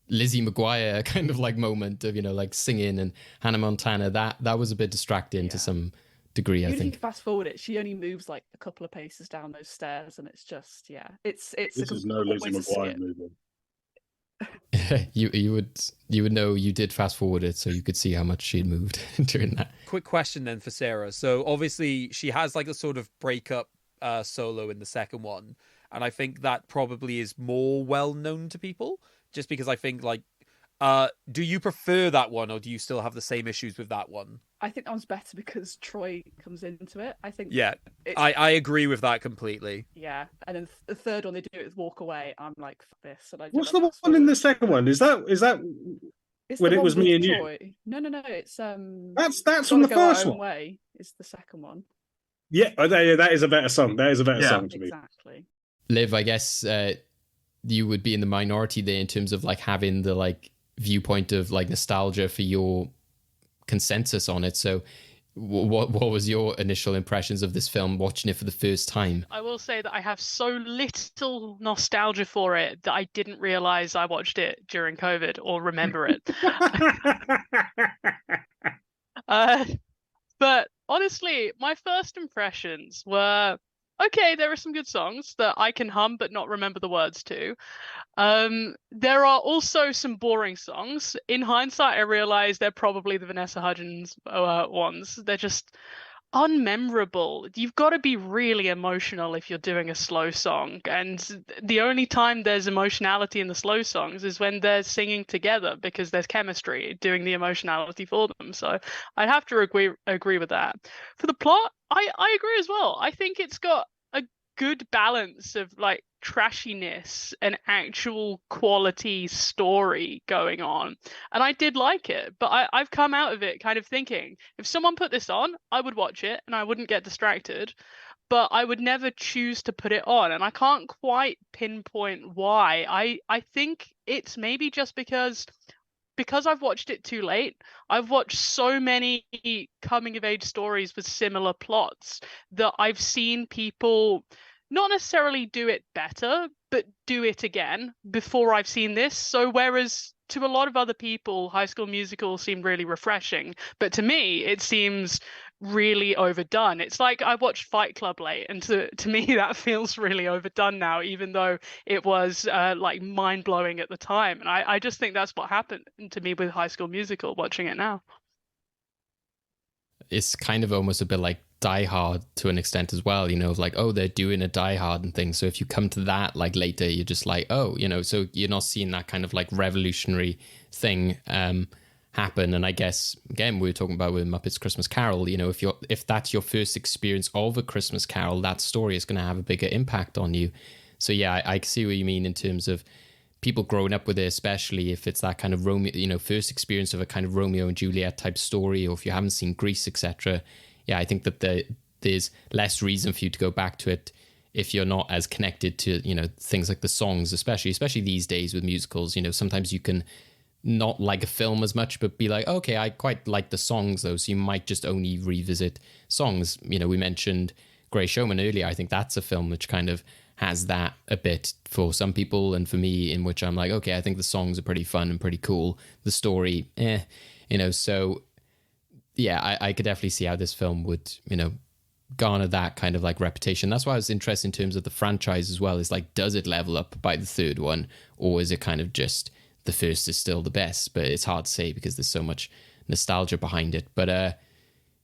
Lizzie McGuire kind of like moment of like singing, and Hannah Montana, that was a bit distracting to some degree. I Even if think you fast forward it, she only moves like a couple of paces down those stairs, and it's just it's this is no Lizzie McGuire movie. you would know you did fast forward it, so you could see how much she'd moved during that. Quick question then for Sarah. So obviously she has like a sort of breakup solo in the second one, and I think that probably is more well known to people, just because I think like do you prefer that one, or do you still have the same issues with that one? I think that one's better because Troy comes into it. I think I agree with that completely. Yeah, and then the third one they do it with Walk Away. I'm like, fuck this. And What's the one in the second one? Is that it's when it was me and Troy. you? No, it's that's from the first one. Way is the second one. Yeah, that is a better song. That is a better song to me. Exactly. Liv, I guess you would be in the minority there in terms of like having the like viewpoint of like nostalgia for your consensus on it. So what was your initial impressions of this film watching it for the first time? I will say that I have so little nostalgia for it that I didn't realize I watched it during COVID or remember it. But honestly, my first impressions were, okay, there are some good songs that I can hum but not remember the words to. There are also some boring songs. In hindsight, I realize they're probably the Vanessa Hudgens ones. They're just unmemorable. You've got to be really emotional if you're doing a slow song, and the only time there's emotionality in the slow songs is when they're singing together, because there's chemistry doing the emotionality for them. So I'd have to agree with that. For the plot, I agree as well. I think it's got a good balance of like trashiness and actual quality story going on, and I did like it. But I've come out of it kind of thinking, if someone put this on, I would watch it and I wouldn't get distracted, but I would never choose to put it on. And I can't quite pinpoint why. I think it's maybe just because I've watched it too late. I've watched so many coming of age stories with similar plots that I've seen people not necessarily do it better, but do it again before I've seen this. So whereas to a lot of other people, High School Musical seemed really refreshing, but to me, it seems really overdone. It's like I watched Fight Club late, and to me, that feels really overdone now, even though it was like mind-blowing at the time. And I just think that's what happened to me with High School Musical, watching it now. It's kind of almost a bit like Die Hard to an extent as well, like, oh, they're doing a Die Hard and things. So if you come to that like later, you're just like, oh, so you're not seeing that kind of like revolutionary thing happen. And I guess again, we were talking about with Muppets Christmas Carol, if that's your first experience of a Christmas Carol, that story is going to have a bigger impact on you. So yeah, I see what you mean in terms of people growing up with it, especially if it's that kind of Romeo, first experience of a kind of Romeo and Juliet type story, or if you haven't seen Grease, etc. Yeah, I think that there's less reason for you to go back to it if you're not as connected to, things like the songs, especially these days with musicals. Sometimes you can not like a film as much, but be like, okay, I quite like the songs though. So you might just only revisit songs. We mentioned Grey Showman earlier. I think that's a film which kind of has that a bit for some people, and for me, in which I'm like, okay, I think the songs are pretty fun and pretty cool. The story, so yeah, I could definitely see how this film would, garner that kind of like reputation. That's why I was interested in terms of the franchise as well, is like, does it level up by the third one, or is it kind of just the first is still the best? But it's hard to say because there's so much nostalgia behind it. But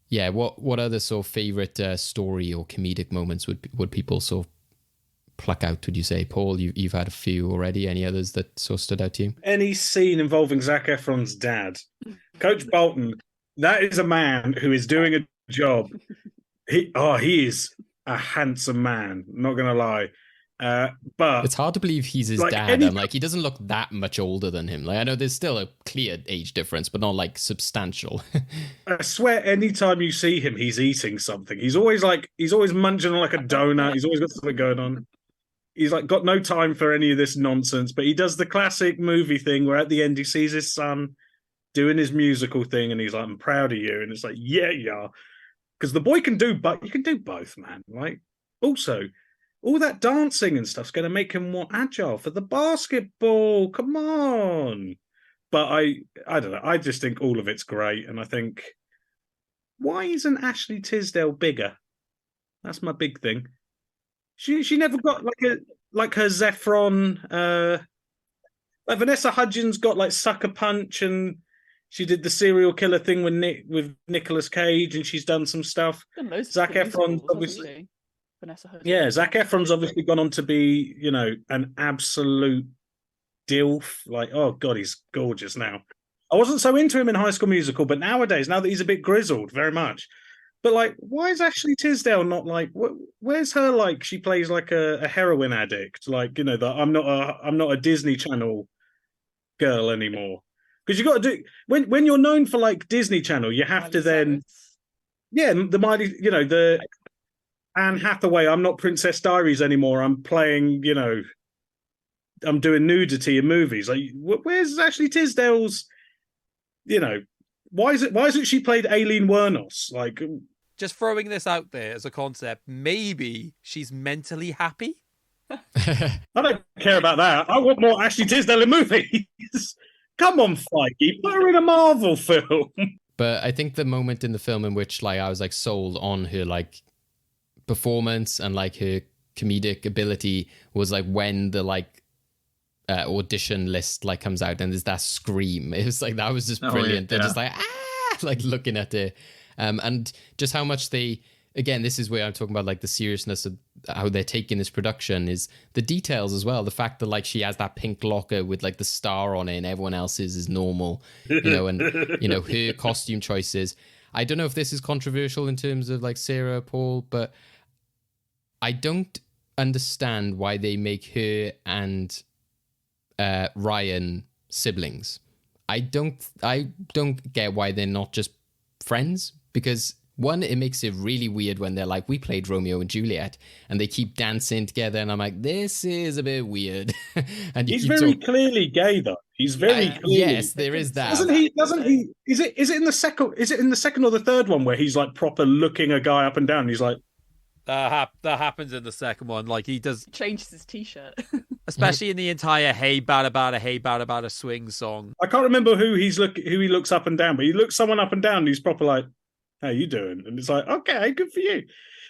yeah, what other sort of favorite story or comedic moments would people sort of pluck out, would you say? Paul, you've had a few already. Any others that sort of stood out to you? Any scene involving Zac Efron's dad, Coach Bolton. That is a man who is doing a job. He is a handsome man, not going to lie. But it's hard to believe he's his like dad. I'm like, he doesn't look that much older than him. Like, I know there's still a clear age difference, but not like substantial. I swear, anytime you see him, he's eating something. He's always munching on like a donut. He's always got something going on. He's like got no time for any of this nonsense. But he does the classic movie thing where at the end he sees his son doing his musical thing, and he's like, "I'm proud of you." And it's like, "Yeah, yeah," because the boy can do, but you can do both, man. Like, also, all that dancing and stuff's going to make him more agile for the basketball. Come on. But I don't know. I just think all of it's great. And I think, why isn't Ashley Tisdale bigger? That's my big thing. She never got like her Efron. Like Vanessa Hudgens got like Sucker Punch, and she did the serial killer thing with Nicolas Cage, and she's done some stuff. Zac Efron's obviously. Vanessa Hudgens. Yeah, Zac Efron's obviously gone on to be, an absolute dilf. Like, oh God, he's gorgeous now. I wasn't so into him in High School Musical, but nowadays, now that he's a bit grizzled, very much. But like, why is Ashley Tisdale not like? Where's her like? She plays like a heroin addict. Like, that I'm not a Disney Channel girl anymore. Because you got to do when you're known for like Disney Channel, you have to then, the Miley, the Anne Hathaway. I'm not Princess Diaries anymore. I'm playing, I'm doing nudity in movies. Like, where's Ashley Tisdale's? Why isn't she played Aileen Wuornos? Like, just throwing this out there as a concept, maybe she's mentally happy. I don't care about that. I want more Ashley Tisdale in movies. Come on, Feige, put her in a Marvel film. But I think the moment in the film in which like I was like sold on her like performance and like her comedic ability was like when the like audition list like comes out and there's that scream. It was like that was just brilliant. They're just like like looking at it, and just how much they. Again, this is where I'm talking about like the seriousness of how they're taking this production is the details as well. The fact that like she has that pink locker with like the star on it and everyone else's is normal, and her costume choices. I don't know if this is controversial in terms of like Sarah, Paul, but I don't understand why they make her and Ryan siblings. I don't get why they're not just friends, because one, it makes it really weird when they're like, we played Romeo and Juliet, and they keep dancing together, and I'm like, this is a bit weird. And he's very clearly gay, though. He's very clearly. Yes, there is that. Doesn't he? Is it in the second? Is it in the second or the third one where he's like proper looking a guy up and down? And he's like, that happens in the second one. Like he does changes his t-shirt, especially in the entire "Hey Bada Swing" song. I can't remember who he looks up and down, but he looks someone up and down. And he's proper like, how you doing? And it's like, okay, good for you.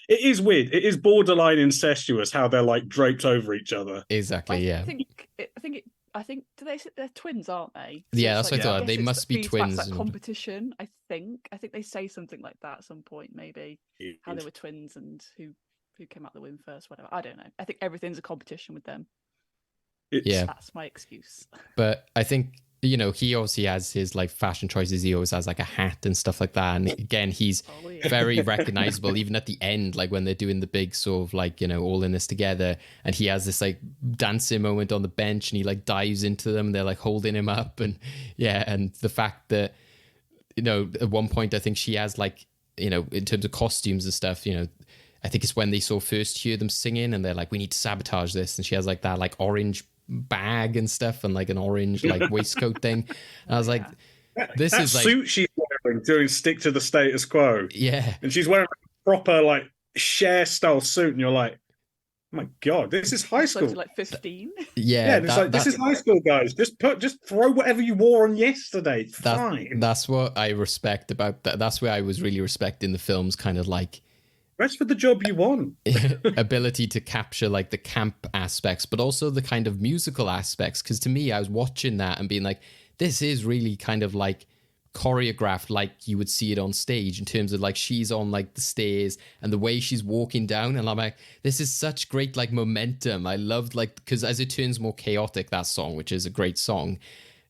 It is weird. It is borderline incestuous how they're like draped over each other. Exactly. I think do they? They're twins, aren't they? So yeah, that's what I thought. They must be twins. That competition. I think they say something like that at some point. Maybe how they were twins and who came out the womb first. Whatever. I don't know. I think everything's a competition with them. That's my excuse. But I think. He obviously has his like fashion choices. He always has like a hat and stuff like that. And again, he's very recognizable, even at the end, like when they're doing the big sort of like, all in this together. And he has this like dancing moment on the bench and he like dives into them and they're like holding him up. And and the fact that, at one point, I think she has like, in terms of costumes and stuff, I think it's when they sort of first hear them singing and they're like, we need to sabotage this. And she has like that like orange bag and stuff and like an orange like waistcoat thing. And I was like, this that is like suit she's wearing doing stick to the status quo. Yeah. And she's wearing a proper like Cher style suit and you're like, oh my God, this is high school. Like 15. Yeah. And it's like, this is high school, guys. Just throw whatever you wore on yesterday. It's fine. That's what I respect about that. That's where I was really respecting the film's kind of like rest for the job you want. ability to capture like the camp aspects, but also the kind of musical aspects. Because to me, I was watching that and being like, this is really kind of like choreographed like you would see it on stage in terms of like she's on like the stairs and the way she's walking down. And I'm like, this is such great like momentum. I loved like, because as it turns more chaotic, that song, which is a great song,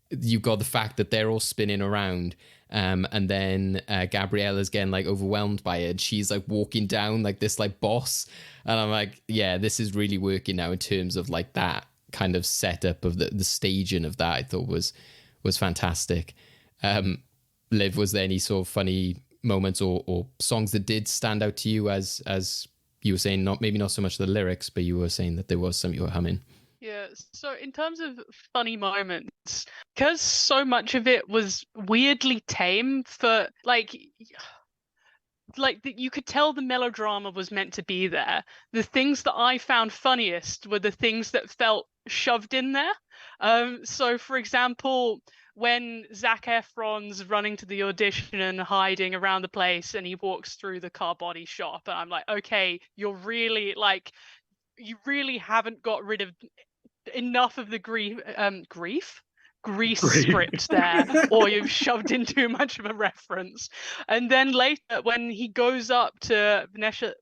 you've got the fact that they're all spinning around, and then Gabriella's getting like overwhelmed by it, and she's like walking down like this like boss, and I'm like, yeah, this is really working now in terms of like that kind of setup of the staging of that. I thought was fantastic. Liv, was there any sort of funny moments or songs that did stand out to you as you were saying, maybe not so much the lyrics, but you were saying that there was some you were humming? Yeah, so in terms of funny moments, because so much of it was weirdly tame for you could tell the melodrama was meant to be there. The things that I found funniest were the things that felt shoved in there. So for example, when Zac Efron's running to the audition and hiding around the place, and he walks through the car body shop, and I'm like, okay, you really haven't got rid of enough of the grease script there, or you've shoved in too much of a reference. And then later, when he goes up to Vanessa,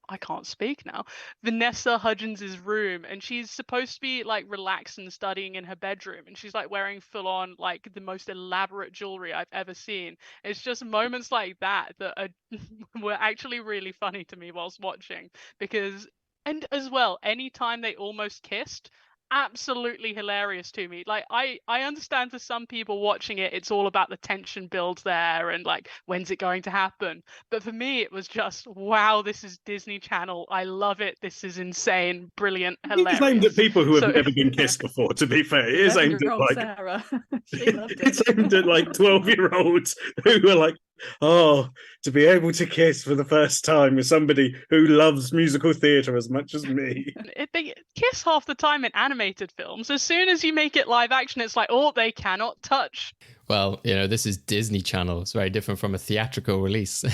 I can't speak now. Vanessa Hudgens' room, and she's supposed to be like relaxed and studying in her bedroom, and she's like wearing full on like the most elaborate jewelry I've ever seen. It's just moments like that were actually really funny to me whilst watching, because, and as well, anytime they almost kissed, absolutely hilarious to me. Like I understand for some people watching it, it's all about the tension build there and like, when's it going to happen? But for me, it was just, wow, this is Disney Channel. I love it. This is insane, brilliant, hilarious. It's aimed at people who have never been kissed before, to be fair. It is aimed at like Sarah. She loved it. It's aimed at like 12-year-olds who are like, oh, to be able to kiss for the first time with somebody who loves musical theatre as much as me. They kiss half the time in animated films. As soon as you make it live action, it's like, oh, they cannot touch. Well, this is Disney Channel. It's very different from a theatrical release.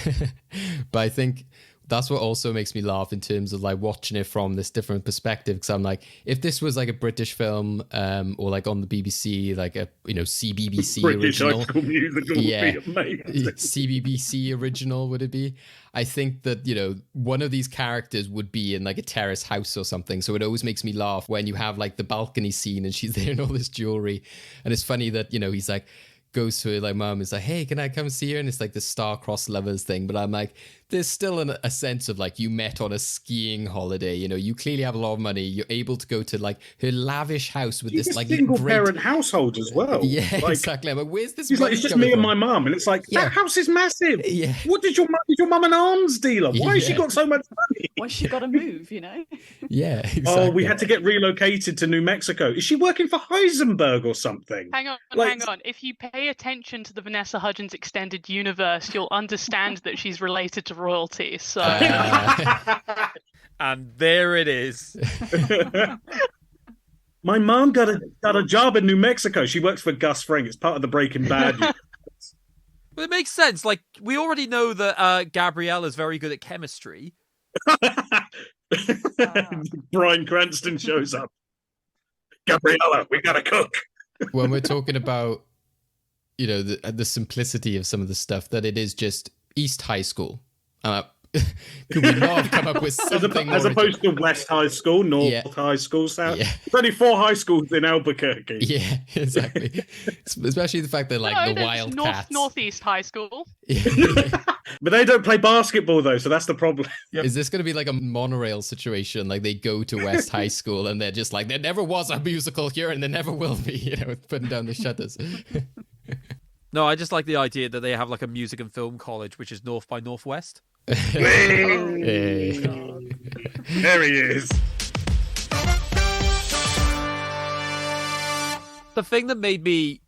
But I think that's what also makes me laugh in terms of like watching it from this different perspective, because I'm like, if this was like a British film or like on the BBC, like a CBBC British original, High School Musical would be amazing. CBBC original would it be? I think that one of these characters would be in like a terrace house or something. So it always makes me laugh when you have like the balcony scene and she's there in all this jewelry, and it's funny that he's like goes to her like mom is like, hey, can I come see her? And it's like the star-crossed lovers thing, but I'm like, there's still a sense of like, you met on a skiing holiday, you clearly have a lot of money, you're able to go to like her lavish house with this like single parent household as well. Yeah, like, exactly. I'm like, where's this? He's like, it's just me and my mum, and it's like, that house is massive. Yeah. What did your mum an arms dealer? Why has she got so much money? Why she got to move? Yeah. Exactly. Oh, we had to get relocated to New Mexico. Is she working for Heisenberg or something? Hang on. If you pay attention to the Vanessa Hudgens extended universe, you'll understand that she's related to royalty. So, and there it is. My mom got a job in New Mexico. She works for Gus Fring. It's part of the Breaking Bad. But it makes sense. Like, we already know that Gabrielle is very good at chemistry. Bryan Cranston shows up. Gabriella, we gotta cook. When we're talking about the simplicity of some of the stuff, that it is just East High School. Could we not have come up with something as opposed to West High School, North High School, South? Yeah. There's only 4 high schools in Albuquerque. Yeah, exactly. Especially the fact that like the Wildcats, Northeast High School. But they don't play basketball though, so that's the problem. Yep. Is this going to be like a monorail situation? Like they go to West High School and they're just like, there never was a musical here and there never will be, putting down the shutters. No, I just like the idea that they have like a music and film college, which is North by Northwest. Hey. There he is. The thing that made me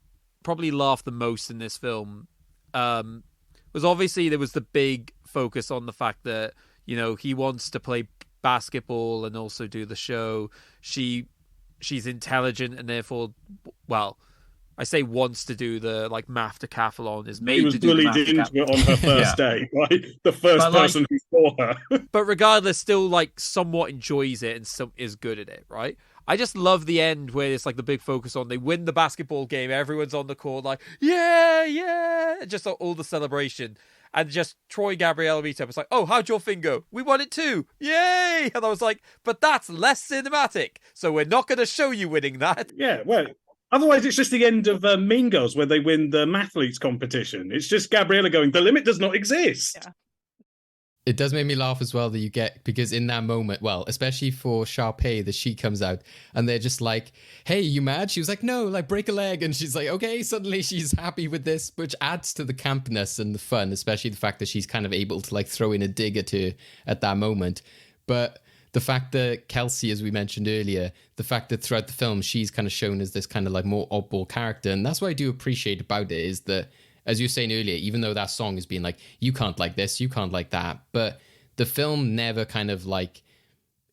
probably laugh the most in this film was obviously there was the big focus on the fact that he wants to play basketball and also do the show. She's intelligent and therefore, well, I say wants to do the like math decathlon, is made to do the math decathlon. She was bullied into it on her first day, right? The first person who saw her. But regardless, still like somewhat enjoys it and is good at it, right? I just love the end where it's like the big focus on they win the basketball game, everyone's on the court like, yeah, just all the celebration. And just Troy and Gabriella meet up. It's like, oh, how'd your thing go? We won it too. Yay! And I was like, but that's less cinematic. So we're not going to show you winning that. Yeah, well, Otherwise, it's just the end of Mean Girls where they win the mathletes competition. It's just Gabriella going, the limit does not exist. Yeah. It does make me laugh as well that you get, because in that moment, well, especially for Sharpay, that she comes out and they're just like, hey, you mad? She was like, no, like break a leg. And she's like, okay, suddenly she's happy with this, which adds to the campness and the fun, especially the fact that she's kind of able to like throw in a dig at her at that moment. But the fact that Kelsey, as we mentioned earlier, the fact that throughout the film, she's kind of shown as this kind of like more oddball character. And that's what I do appreciate about it is that, as you were saying earlier, even though that song has been like, you can't like this, you can't like that, but the film never kind of like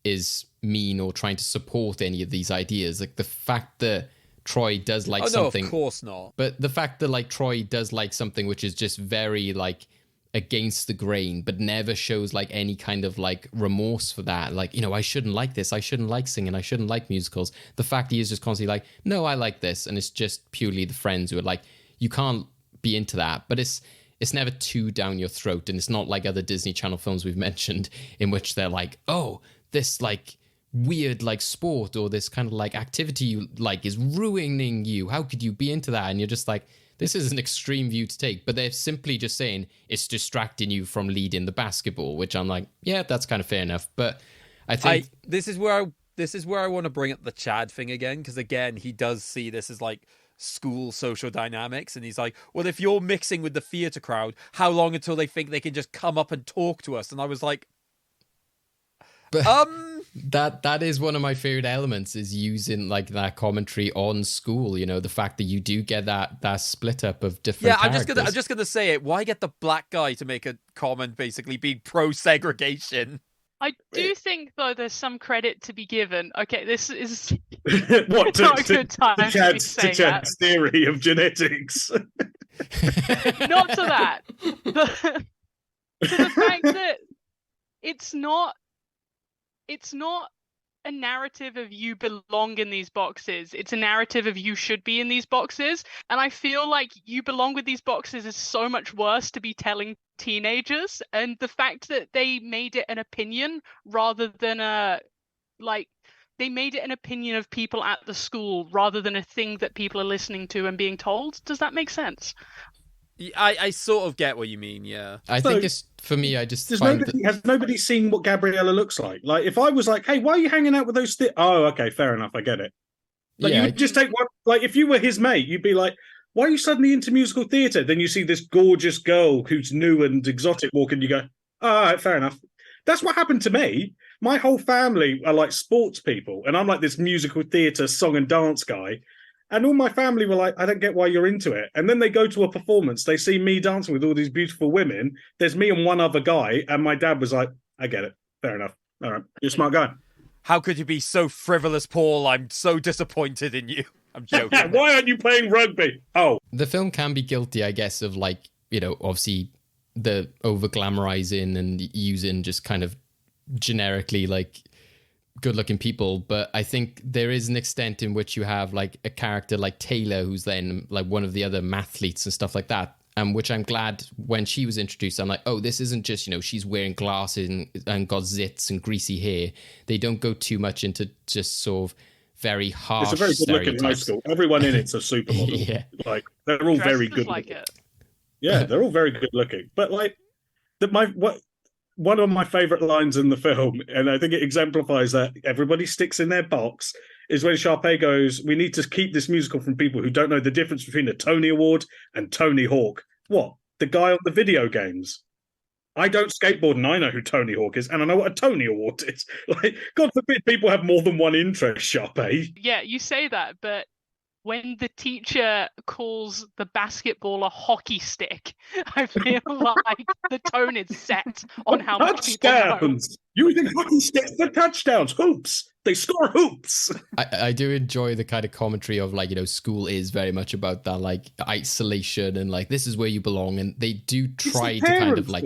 is mean or trying to support any of these ideas. Like the fact that Troy does like something. No, of course not. But the fact that like Troy does like something which is just very like against the grain, but never shows like any kind of like remorse for that. Like, you know, I shouldn't like this. I shouldn't like singing. I shouldn't like musicals. The fact he is just constantly like, no, I like this. And it's just purely the friends who are like, you can't be into that, but it's never too down your throat, and it's not like other Disney Channel films we've mentioned in which they're like, oh, this like weird like sport or this kind of like activity you like is ruining you, how could you be into that? And you're just like, this is an extreme view to take, but they're simply just saying it's distracting you from leading the basketball, which I'm like, yeah, that's kind of fair enough. But I think this is where I want to bring up the Chad thing again, because again, he does see this as like school social dynamics, and he's like, well, if you're mixing with the theater crowd, how long until they think they can just come up and talk to us? And I was like, but that is one of my favorite elements, is using like that commentary on school, you know, the fact that you do get that split up of different characters. I'm just gonna say it, why get the black guy to make a comment basically being pro segregation? I do think, though, there's some credit to be given. Okay, this is what not a good time to be saying that. Chad's theory of genetics. Not to that. To the fact that it's not a narrative of you belong in these boxes. It's a narrative of you should be in these boxes. And I feel like you belong with these boxes is so much worse to be telling teenagers. And the fact that they made it an opinion rather than they made it an opinion of people at the school rather than a thing that people are listening to and being told. Does that make sense? I sort of get what you mean, yeah. I think it's, for me, I just has nobody seen what Gabriella looks like? Like, if I was like, hey, why are you hanging out with those oh, okay, fair enough, I get it. Like, you would just take one, like, if you were his mate, you'd be like, why are you suddenly into musical theatre? Then you see this gorgeous girl who's new and exotic walking, you go, oh, all right, fair enough. That's what happened to me. My whole family are like sports people, and I'm like this musical theatre song and dance guy. And all my family were like, I don't get why you're into it. And then they go to a performance, they see me dancing with all these beautiful women. There's me and one other guy. And my dad was like, I get it. Fair enough. All right. You're a smart guy. How could you be so frivolous, Paul? I'm so disappointed in you. I'm joking. Why aren't you playing rugby? Oh. The film can be guilty, I guess, of like, you know, obviously the over glamorizing and using just kind of generically like good-looking people, but I think there is an extent in which you have like a character like Taylor, who's then like one of the other mathletes and stuff like that, and which I'm glad when she was introduced, I'm like, oh, this isn't just, you know, she's wearing glasses and got zits and greasy hair. They don't go too much into just sort of very harsh. It's a very good-looking high school. Everyone in it's a supermodel. Yeah, like they're all very good. Like it. Yeah, they're all very good-looking. But like one of my favorite lines in the film, and I think it exemplifies that everybody sticks in their box, is when Sharpay goes, we need to keep this musical from people who don't know the difference between a Tony Award and Tony Hawk. What? The guy on the video games? I don't skateboard and I know who Tony Hawk is, and I know what a Tony Award is. Like, God forbid people have more than one interest, Sharpay. Yeah, you say that, but when the teacher calls the basketball a hockey stick, I feel like the tone is set on how much people know. Touchdowns! You think hockey sticks for touchdowns? Hoops! They score hoops! I do enjoy the kind of commentary of like, you know, school is very much about that like isolation and like this is where you belong, and they do try to kind of like...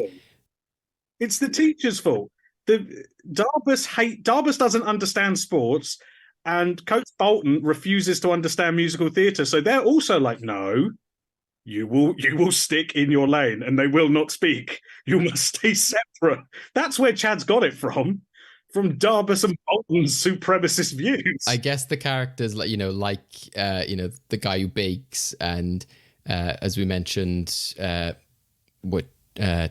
It's the teacher's fault. Darbus doesn't understand sports, and Coach Bolton refuses to understand musical theatre. So they're also like, no, you will stick in your lane and they will not speak. You must stay separate. That's where Chad's got it from from Darbus and Bolton's supremacist views. I guess the characters, like the guy who bakes, and as we mentioned,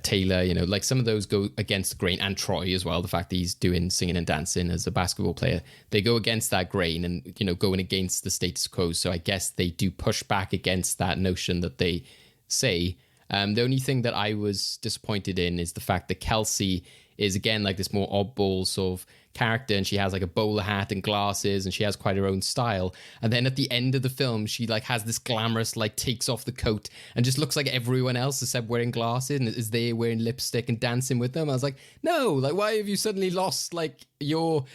Taylor, like some of those go against the grain, and Troy as well. The fact that he's doing singing and dancing as a basketball player, they go against that grain and going against the status quo. So I guess they do push back against that notion that they say. The only thing that I was disappointed in is the fact that Kelsey is again like this more oddball sort of character, and she has like a bowler hat and glasses, and she has quite her own style. And then at the end of the film, she like has this glamorous, like takes off the coat and just looks like everyone else except wearing glasses, and is there wearing lipstick and dancing with them. I was like, no, like why have you suddenly lost like your,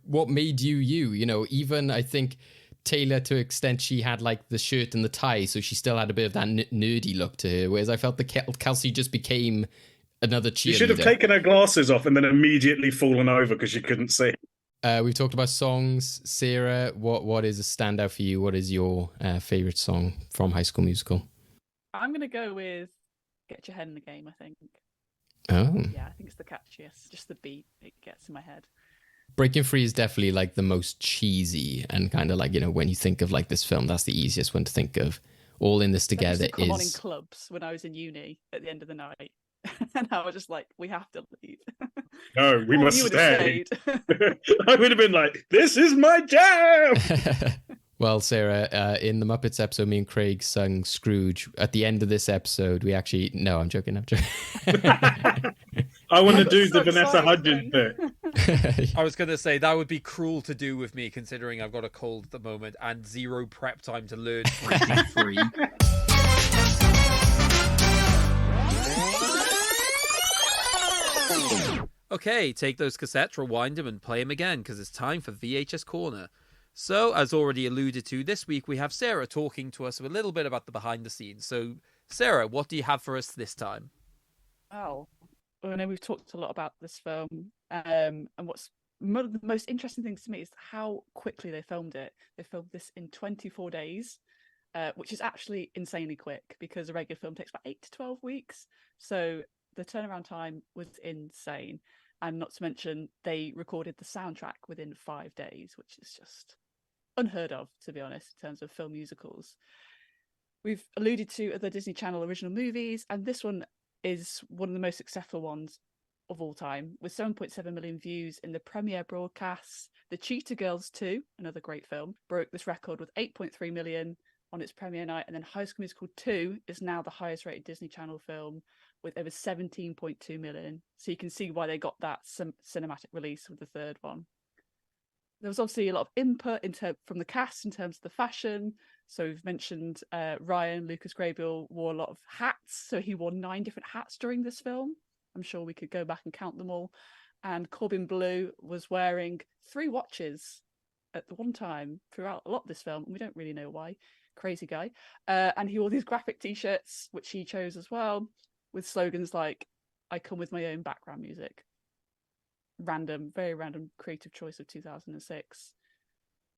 what made you, even I think Taylor, to an extent, she had like the shirt and the tie, so she still had a bit of that nerdy look to her, whereas I felt that Kelsey just became another cheerleader. She should have taken her glasses off and then immediately fallen over because she couldn't see. We've talked about songs. Sarah, what is a standout for you? What is your favorite song from High School Musical? I'm going to go with Get Your Head in the Game, I think. Oh. Yeah, I think it's the catchiest. Just the beat, it gets in my head. Breaking Free is definitely like the most cheesy, and kind of like, when you think of like this film, that's the easiest one to think of. All in this together used to come on in clubs when I was in uni at the end of the night. And I was just like, we have to leave. No, we must stay. I would have been like, this is my jam. Well, Sarah, in the Muppets episode, me and Craig sung Scrooge. At the end of this episode, we actually... No, I'm joking. I want to do the Vanessa Hudgens bit. I was going to say, that would be cruel to do with me, considering I've got a cold at the moment and zero prep time to learn Breaking Free. Okay, take those cassettes, rewind them, and play them again, because it's time for VHS Corner. So, as already alluded to, this week we have Sarah talking to us a little bit about the behind the scenes. So, Sarah, what do you have for us this time? Well, I know we've talked a lot about this film, and what's one of the most interesting things to me is how quickly they filmed it. They filmed this in 24 days, which is actually insanely quick, because a regular film takes about 8 to 12 weeks. So the turnaround time was insane. And not to mention, they recorded the soundtrack within 5 days, which is just unheard of, to be honest, in terms of film musicals. We've alluded to the Disney Channel original movies, and this one is one of the most successful ones of all time, with 7.7 million views in the premiere broadcasts. The Cheetah Girls 2, another great film, broke this record with 8.3 million on its premiere night, and then High School Musical 2 is now the highest rated Disney Channel film with over 17.2 million. So you can see why they got that cinematic release with the third one. There was obviously a lot of input from the cast in terms of the fashion. So we've mentioned Ryan Lucas Grabeel wore a lot of hats. So he wore 9 different hats during this film. I'm sure we could go back and count them all. And Corbin Bleu was wearing 3 watches at the one time throughout a lot of this film. We don't really know why. Crazy guy. And he wore these graphic t-shirts, which he chose as well, with slogans like, I come with my own background music. Very random creative choice of 2006.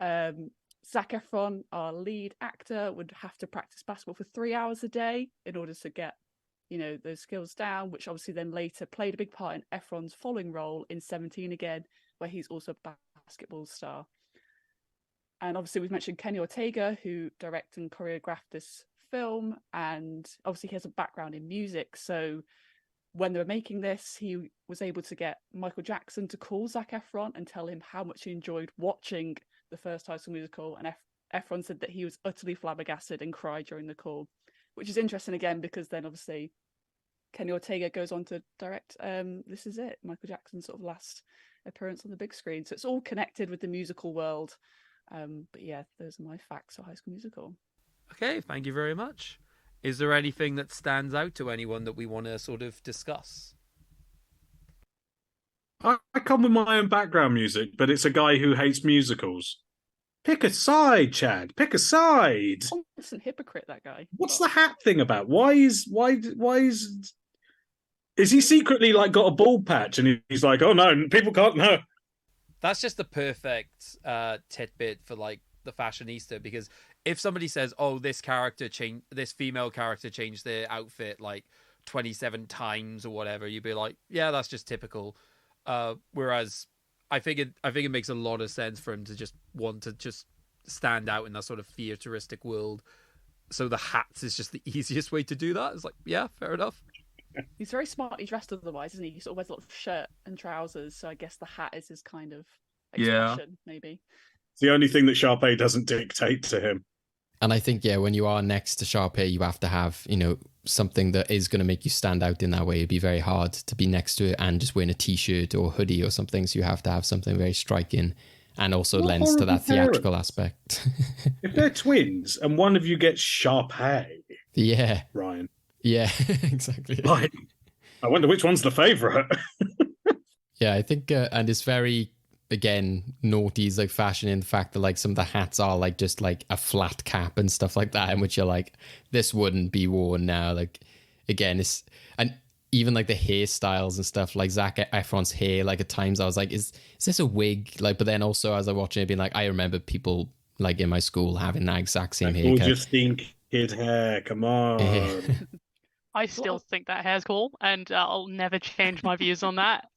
Zac Efron, our lead actor, would have to practice basketball for 3 hours a day in order to get, those skills down, which obviously then later played a big part in Efron's following role in 17 again, where he's also a basketball star. And obviously we've mentioned Kenny Ortega, who directed and choreographed this film, and obviously he has a background in music. So when they were making this, he was able to get Michael Jackson to call Zac Efron and tell him how much he enjoyed watching the first High School Musical. And Efron said that he was utterly flabbergasted and cried during the call, which is interesting again, because then obviously Kenny Ortega goes on to direct This Is It, Michael Jackson's sort of last appearance on the big screen. So it's all connected with the musical world. But yeah, those are my facts for High School Musical. Okay, thank you very much. Is there anything that stands out to anyone that we want to sort of discuss? I come with my own background music, but it's a guy who hates musicals. Pick a side, Chad. Pick a side. Constant hypocrite, that guy. What's the hat thing about? Why is he secretly like got a bald patch and he's like, oh no, people can't know. That's just the perfect tidbit for like the fashionista, because if somebody says, oh, this female character changed their outfit like 27 times or whatever, you'd be like, yeah, that's just typical. Whereas I think it makes a lot of sense for him to just want to just stand out in that sort of theateristic world. So the hats is just the easiest way to do that. It's like, yeah, fair enough. He's very smartly dressed otherwise, isn't he? He sort of wears a lot of shirt and trousers, so I guess the hat is his kind of expression, maybe. It's the only thing that Sharpay doesn't dictate to him. And I think, yeah, when you are next to Sharpay, you have to have, something that is going to make you stand out in that way. It'd be very hard to be next to it and just wearing a t-shirt or hoodie or something. So you have to have something very striking and also What lends to that horrible theatrical aspect. If they're twins and one of you gets Sharpay, Yeah. Ryan. Yeah, exactly. Like, I wonder which one's the favourite. Yeah, I think, and it's very, again, naughty's like fashion in the fact that like some of the hats are like just like a flat cap and stuff like that, in which you're like, this wouldn't be worn now. Like, again, it's, and even like the hairstyles and stuff, like Zac Efron's hair, like at times I was like, is this a wig? Like, but then also as I watch it, being like, I remember people like in my school having that exact same haircut. Gorgeous thin kid hair, come on. I still think that hair's cool, and I'll never change my views on that.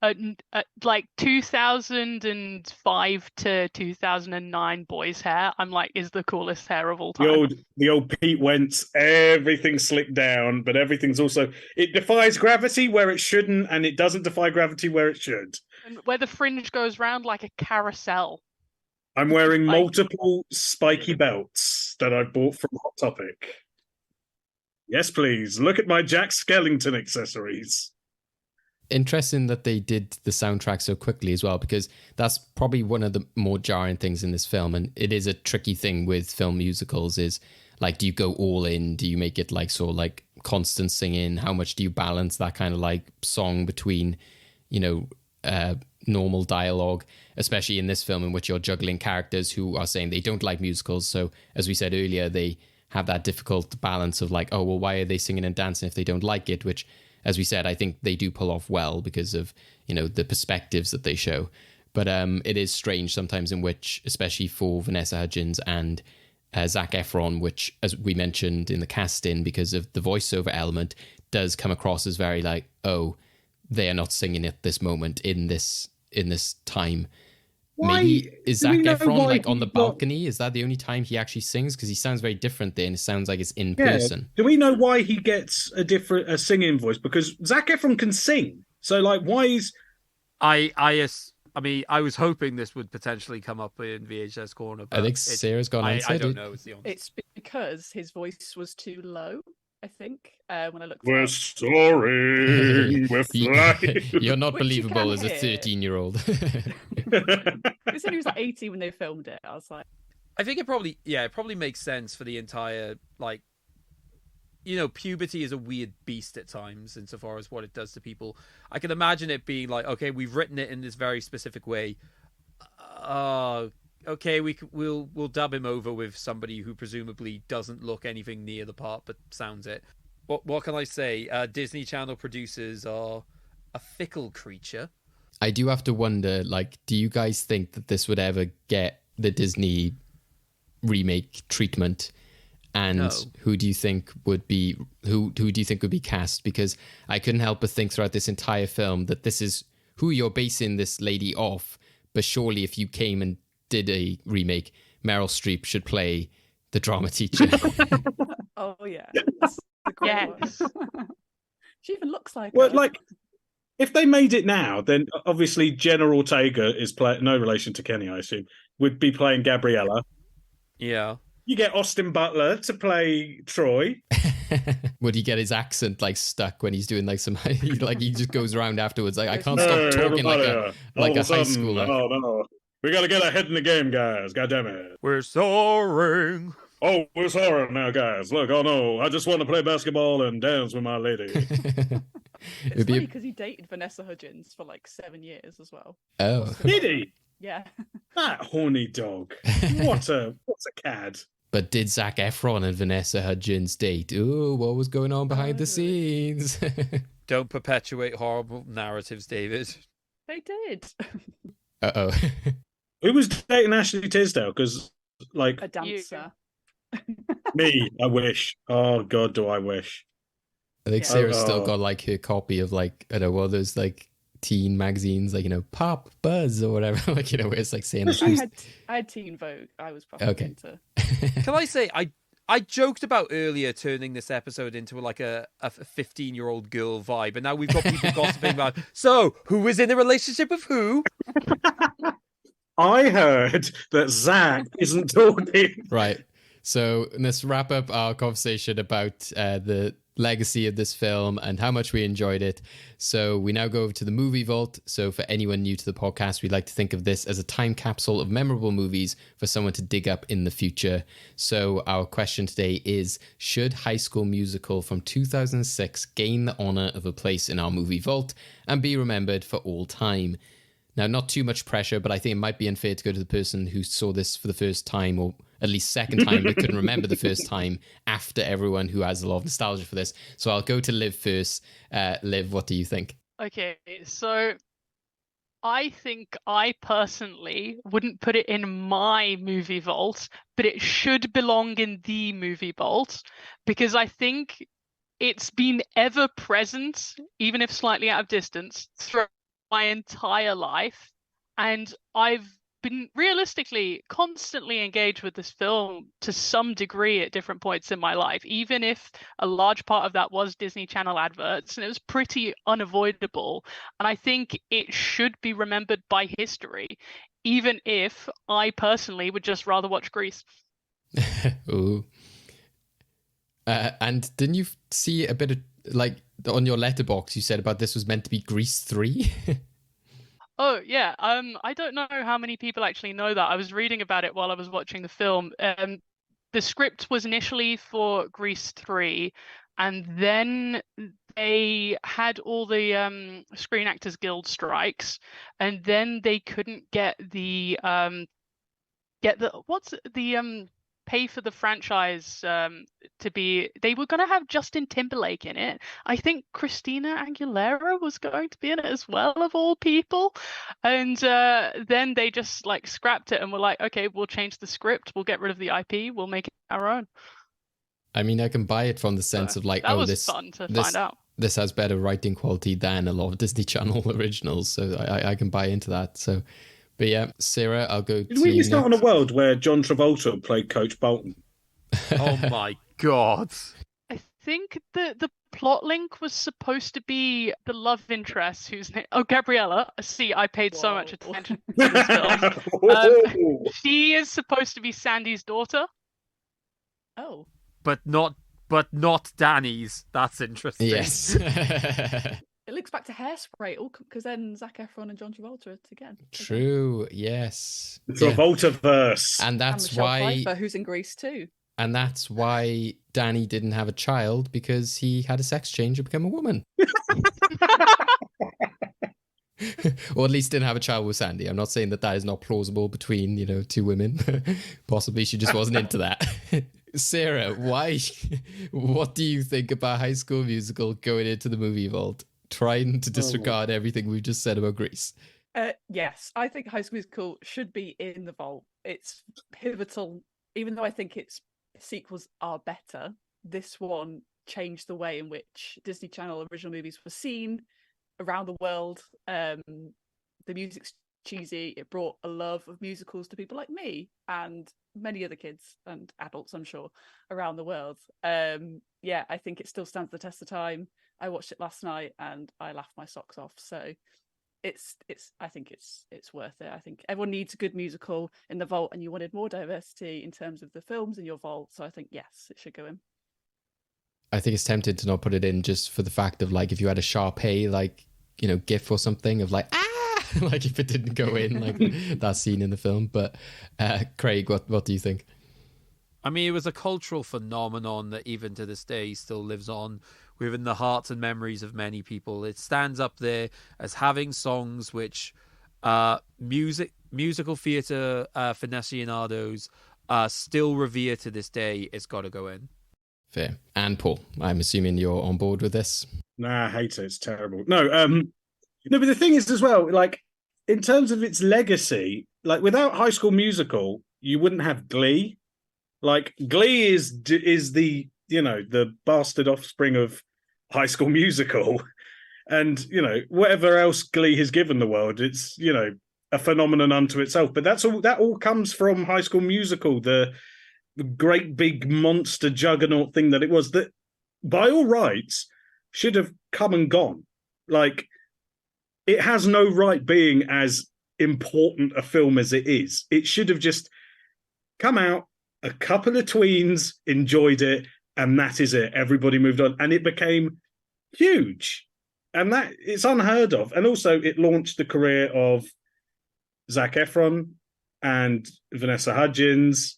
Like 2005 to 2009 boys' hair, I'm like, is the coolest hair of all time. The old Pete Wentz, everything slicked down, but everything's also, it defies gravity where it shouldn't, and it doesn't defy gravity where it should. And where the fringe goes round like a carousel. I'm wearing multiple spiky belts that I bought from Hot Topic. Yes, please. Look at my Jack Skellington accessories. Interesting that they did the soundtrack so quickly as well, because that's probably one of the more jarring things in this film. And it is a tricky thing with film musicals is like, do you go all in? Do you make it like sort of like constant singing? How much do you balance that kind of like song between, normal dialogue, especially in this film in which you're juggling characters who are saying they don't like musicals. So as we said earlier, they have that difficult balance of like, oh, well, why are they singing and dancing if they don't like it? Which, as we said, I think they do pull off well because of, the perspectives that they show. But it is strange sometimes in which, especially for Vanessa Hudgens and Zac Efron, which, as we mentioned in the casting, because of the voiceover element, does come across as very like, oh, they are not singing at this moment in this time. Why? Maybe is Zac Efron like on the got- balcony? Is that the only time he actually sings? Because he sounds very different there, and it sounds like it's in person. Do we know why he gets a singing voice? Because Zac Efron can sing. So, like, why is... I was hoping this would potentially come up in VHS Corner. But I think Sarah's got an answer. I don't know. It's the only... It's because his voice was too low, I think, when I looked We're soaring, we're flying. You're not Which you believable can as a hear. 13-year-old. He said he was like 18 when they filmed it. I was like, I think it probably makes sense for the entire, like, puberty is a weird beast at times insofar as what it does to people. I can imagine it being like, okay, we've written it in this very specific way. Okay, we'll dub him over with somebody who presumably doesn't look anything near the part but sounds it. What can I say? Disney Channel producers are a fickle creature. I do have to wonder, like, do you guys think that this would ever get the Disney remake treatment? And No. who do you think would be cast? Because I couldn't help but think throughout this entire film that this is who you're basing this lady off. But surely if you came and did a remake, Meryl Streep should play the drama teacher. oh yeah, that's the great Yes. one. She even looks like Well, her. like, if they made it now, then obviously Jenna Ortega is no relation to Kenny, I assume, would be playing Gabriella. Yeah. You get Austin Butler to play Troy. Would he get his accent like stuck when he's doing like some like he just goes around afterwards like I can't stop talking like a high schooler. Oh no. We gotta get ahead in the game, guys. God damn it. We're soaring. Oh, we're sorry now, guys. Look, oh no, I just want to play basketball and dance with my lady. It's funny because he dated Vanessa Hudgens for like 7 years as well. Oh. Did he? Yeah. That horny dog. What a cad. But did Zac Efron and Vanessa Hudgens date? Ooh, what was going on behind the scenes? Don't perpetuate horrible narratives, David. They did. Uh-oh. Who was dating Ashley Tisdale? Because, like... A dancer. Me, I wish. Oh, God, do I wish. I think Sarah's still got like her copy of like, I don't know, well, there's like teen magazines, like, Pop, Buzz, or whatever. Like, where it's like saying, I had Teen Vogue. I was probably into. Can I say, I joked about earlier turning this episode into like a 15-year-old girl vibe, and now we've got people gossiping about, so who is in a relationship with who? I heard that Zach isn't talking. Right. So let's wrap up our conversation about the legacy of this film and how much we enjoyed it. So we now go over to the movie vault. So for anyone new to the podcast, we'd like to think of this as a time capsule of memorable movies for someone to dig up in the future. So our question today is, should High School Musical from 2006 gain the honor of a place in our movie vault and be remembered for all time? Now, not too much pressure, but I think it might be unfair to go to the person who saw this for the first time, or at least second time, but couldn't remember the first time, after everyone who has a lot of nostalgia for this. So I'll go to Liv first. Liv, what do you think? Okay, so I think I personally wouldn't put it in my movie vault, but it should belong in the movie vault, because I think it's been ever present, even if slightly out of distance, throughout my entire life, and I've been realistically constantly engaged with this film to some degree at different points in my life, even if a large part of that was Disney Channel adverts, and it was pretty unavoidable. And I think it should be remembered by history, even if I personally would just rather watch Grease. Ooh. And didn't you see a bit of, like, on your letterbox, you said about this was meant to be Grease 3? Oh, yeah. I don't know how many people actually know that. I was reading about it while I was watching the film. The script was initially for Grease 3, and then they had all the Screen Actors Guild strikes, and then they couldn't get the pay for the franchise to be. They were going to have Justin Timberlake in it. I think Christina Aguilera was going to be in it as well, of all people. And then they just like scrapped it and were like, okay, we'll change the script, we'll get rid of the IP, we'll make it our own. I mean, I can buy it from the sense of like, that was fun to find out. This has better writing quality than a lot of Disney Channel originals, so I can buy into that. So, but yeah, Sarah, I'll go. Did we miss out on a world where John Travolta played Coach Bolton? Oh my god! I think the plot link was supposed to be the love interest whose name. Oh, Gabriella. See, I paid so much attention to this film. She is supposed to be Sandy's daughter. Oh. But not Danny's. That's interesting. Yes. It links back to Hairspray, because then Zac Efron and John Travolta are together. True. Yes. The Travolta-verse. And that's Michelle why. Pfeiffer, who's in Grease too. And that's why Danny didn't have a child, because he had a sex change and become a woman. Or at least didn't have a child with Sandy. I'm not saying that is not plausible between, two women. Possibly she just wasn't into that. Sarah, why? What do you think about High School Musical going into the movie vault, trying to disregard everything we've just said about Grease? Yes, I think High School Musical should be in the vault. It's pivotal, even though I think its sequels are better. This one changed the way in which Disney Channel original movies were seen around the world. The music's cheesy. It brought a love of musicals to people like me and many other kids and adults, I'm sure, around the world. I think it still stands the test of time. I watched it last night and I laughed my socks off. So I think it's worth it. I think everyone needs a good musical in the vault, and you wanted more diversity in terms of the films in your vault. So I think, yes, it should go in. I think it's tempting to not put it in just for the fact of, like, if you had a Sharpay, like, gif or something of like, like if it didn't go in, like that scene in the film. But Craig, what do you think? I mean, it was a cultural phenomenon that even to this day still lives on within the hearts and memories of many people. It stands up there as having songs which musical theatre aficionados still revere to this day. It's got to go in. Fair. And Paul, I'm assuming you're on board with this? Nah, I hate it. It's terrible. No, but the thing is as well, like, in terms of its legacy, like, without High School Musical, you wouldn't have Glee. Like, Glee is the, the bastard offspring of High School Musical. And, whatever else Glee has given the world, it's, a phenomenon unto itself. But that all comes from High School Musical, the great big monster juggernaut thing that it was, that by all rights should have come and gone. Like, it has no right being as important a film as it is. It should have just come out, a couple of tweens enjoyed it, and that is it. Everybody moved on, and it became huge. And that it's unheard of. And also it launched the career of Zac Efron and Vanessa Hudgens.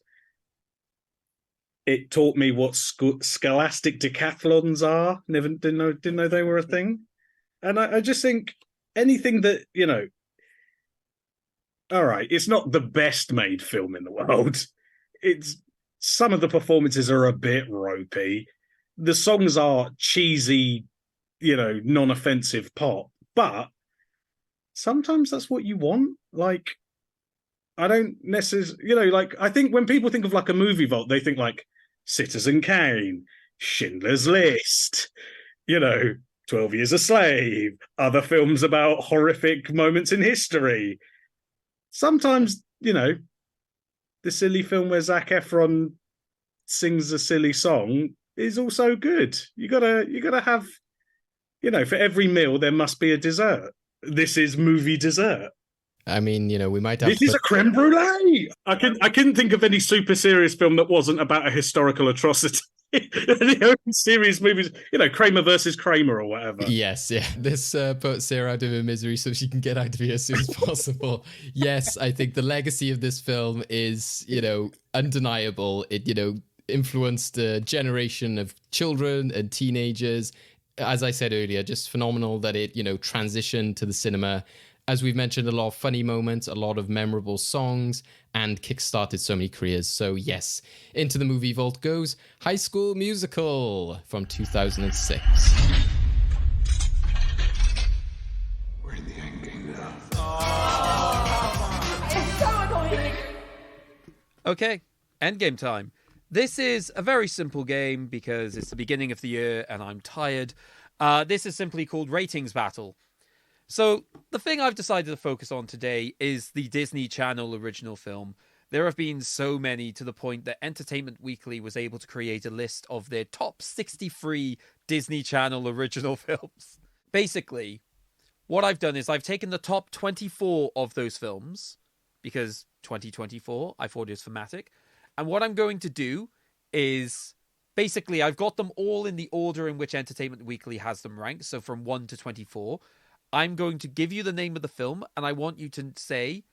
It taught me what scholastic decathlons are. Didn't know they were a thing. And I just think anything that, all right, it's not the best made film in the world. It's some of the performances are a bit ropey. The songs are cheesy, non-offensive pop, but sometimes that's what you want. Like, I don't necessarily, I think when people think of like a movie vault, they think like Citizen Kane, Schindler's List, 12 Years a Slave, other films about horrific moments in history. Sometimes, the silly film where Zac Efron sings a silly song is also good. You gotta have, for every meal there must be a dessert. This is movie dessert. I mean, we might have. This is a creme brulee. I couldn't think of any super serious film that wasn't about a historical atrocity. The only serious movies, Kramer versus Kramer or whatever. Yes, yeah. This put Sarah out of her misery so she can get out of here as soon as possible. Yes, I think the legacy of this film is, undeniable. It, influenced a generation of children and teenagers. As I said earlier, just phenomenal that it, transitioned to the cinema. As we've mentioned, a lot of funny moments, a lot of memorable songs, and kickstarted so many careers. So yes, into the movie vault goes High School Musical from 2006. We're in the end game now. It's so annoying. Okay, endgame time. This is a very simple game because it's the beginning of the year and I'm tired. This is simply called Ratings Battle. So the thing I've decided to focus on today is the Disney Channel original film. There have been so many to the point that Entertainment Weekly was able to create a list of their top 63 Disney Channel original films. Basically, what I've done is I've taken the top 24 of those films, because 2024, I thought it was thematic. And what I'm going to do is, basically, I've got them all in the order in which Entertainment Weekly has them ranked, so from 1 to 24. I'm going to give you the name of the film, and I want you to say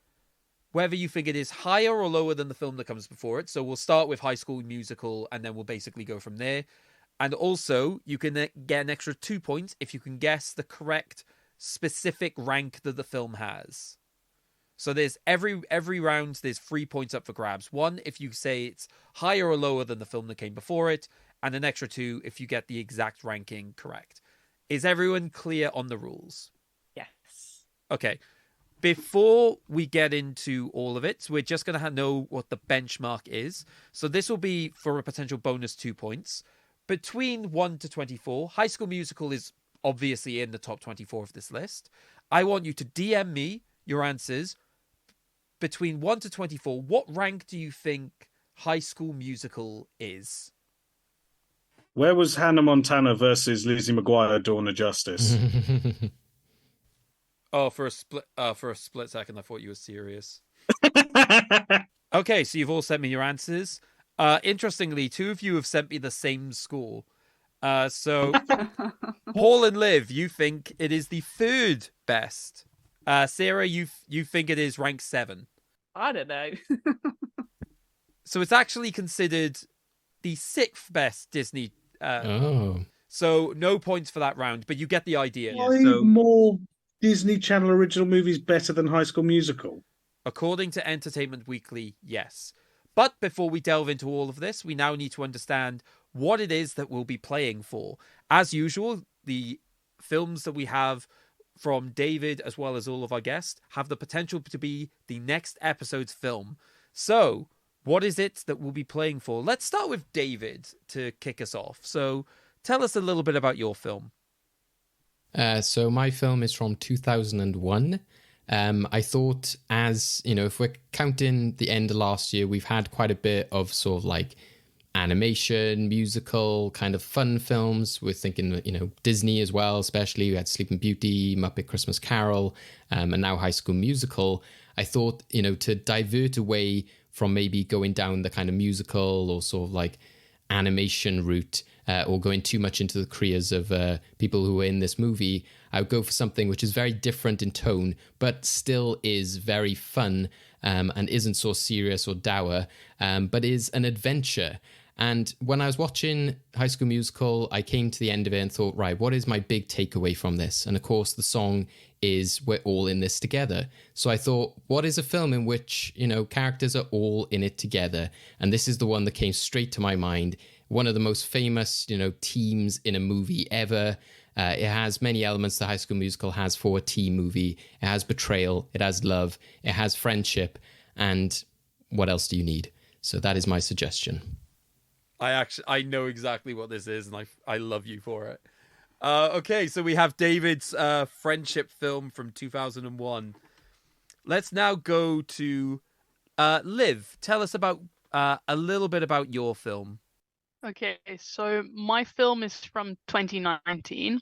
whether you think it is higher or lower than the film that comes before it. So we'll start with High School Musical, and then we'll basically go from there. And also, you can get an extra 2 points if you can guess the correct specific rank that the film has. So there's every round, there's 3 points up for grabs. 1 if you say it's higher or lower than the film that came before it, and an extra 2 if you get the exact ranking correct. Is everyone clear on the rules? Yes. Okay. Before we get into all of it, we're just going to know what the benchmark is. So this will be for a potential bonus 2 points. Between 1 to 24, High School Musical is obviously in the top 24 of this list. I want you to DM me your answers. Between 1 to 24, what rank do you think High School Musical is? Where was Hannah Montana versus Lizzie McGuire, Dawn of Justice? Oh, for a split second, I thought you were serious. Okay, so you've all sent me your answers. Interestingly, 2 of you have sent me the same score. So, Paul and Liv, you think it is the 3rd best. Sarah, you think it is ranked 7. I don't know. So it's actually considered the 6th best Disney. So no points for that round, but you get the idea. More Disney Channel original movies better than High School Musical? According to Entertainment Weekly, yes. But before we delve into all of this, we now need to understand what it is that we'll be playing for. As usual, the films that we have from David, as well as all of our guests, have the potential to be the next episode's film. So, what is it that we'll be playing for? Let's start with David to kick us off. So, tell us a little bit about your film. So my film is from 2001. I thought, as you know, if we're counting the end of last year, we've had quite a bit of sort of like animation, musical, kind of fun films. We're thinking, Disney as well, especially. We had Sleeping Beauty, Muppet Christmas Carol, and now High School Musical. I thought, to divert away from maybe going down the kind of musical or sort of like animation route, or going too much into the careers of people who are in this movie, I would go for something which is very different in tone, but still is very fun, and isn't so serious or dour, but is an adventure. And when I was watching High School Musical, I came to the end of it and thought, right, what is my big takeaway from this? And of course, the song is We're All in This Together. So I thought, what is a film in which, characters are all in it together? And this is the one that came straight to my mind. One of the most famous, teams in a movie ever. It has many elements the High School Musical has for a teen movie. It has betrayal, it has love, it has friendship, and what else do you need? So that is my suggestion. I know exactly what this is, and I love you for it. Okay, so we have David's friendship film from 2001. Let's now go to Liv. Tell us about a little bit about your film. Okay, so my film is from 2019,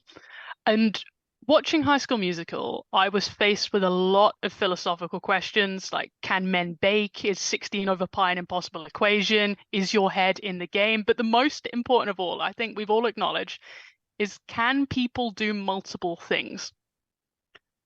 and watching High School Musical, I was faced with a lot of philosophical questions like, can men bake? Is 16 over pi an impossible equation? Is your head in the game? But the most important of all, I think we've all acknowledged, is can people do multiple things?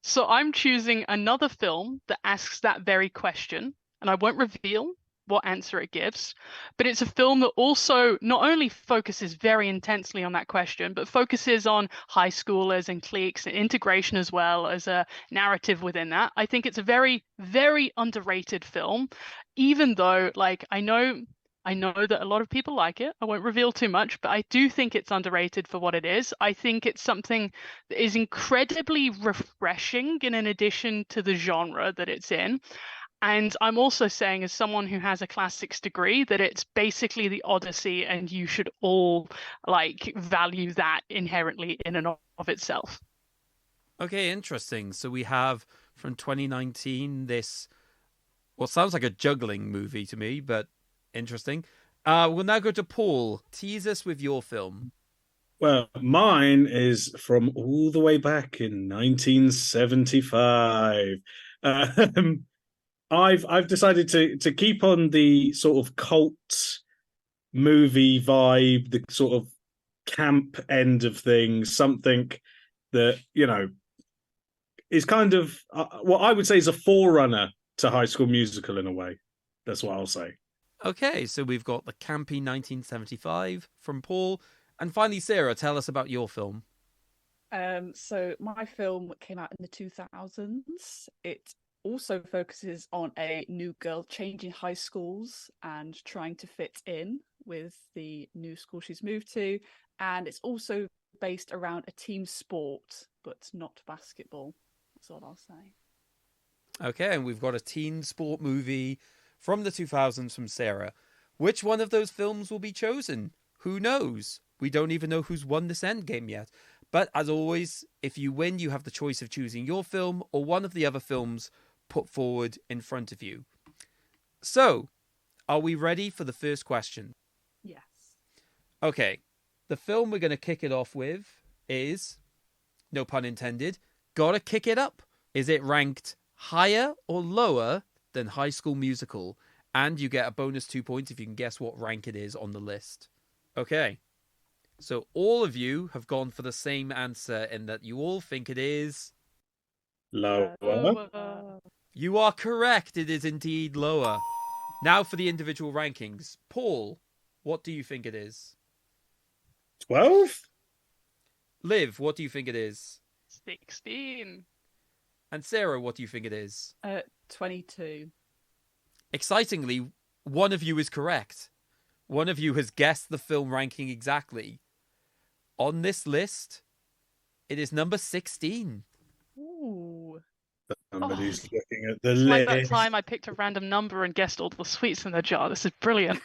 So I'm choosing another film that asks that very question, and I won't reveal what answer it gives, but it's a film that also not only focuses very intensely on that question, but focuses on high schoolers and cliques and integration as well as a narrative within that. I think it's a very, very underrated film, even though I know that a lot of people like it. I won't reveal too much, but I do think it's underrated for what it is. I think it's something that is incredibly refreshing in addition to the genre that it's in. And I'm also saying, as someone who has a classics degree, that it's basically the Odyssey, and you should all value that inherently in and of itself. Okay, interesting. So we have from 2019 this, what sounds like a juggling movie to me, but interesting. We'll now go to Paul. Tease us with your film. Well, mine is from all the way back in 1975. I've decided to keep on the sort of cult movie vibe, the sort of camp end of things, something that is kind of what I would say is a forerunner to High School Musical in a way. That's what I'll say. Okay, so we've got the campy 1975 from Paul, and finally, Sarah, tell us about your film. So my film came out in the 2000s. It also focuses on a new girl changing high schools and trying to fit in with the new school she's moved to. And it's also based around a team sport, but not basketball. That's all I'll say. Okay, and we've got a teen sport movie from the 2000s from Sarah. Which one of those films will be chosen? Who knows? We don't even know who's won this endgame yet. But as always, if you win, you have the choice of choosing your film or one of the other films put forward in front of you. So, are we ready for the first question? Yes. Okay, the film we're going to kick it off with is, no pun intended, Gotta Kick It Up. Is it ranked higher or lower than High School Musical? And you get a bonus 2 points if you can guess what rank it is on the list. Okay, so all of you have gone for the same answer in that you all think it is lower. You are correct. It is indeed lower. Now for the individual rankings. Paul, what do you think it is? 12? Liv, what do you think it is? 16. And Sarah, what do you think it is? 22. Excitingly, one of you is correct. One of you has guessed the film ranking exactly. On this list, it is number 16. Ooh. Somebody's looking at the It's list. like that time I picked a random number and guessed all the sweets in the jar. This is brilliant.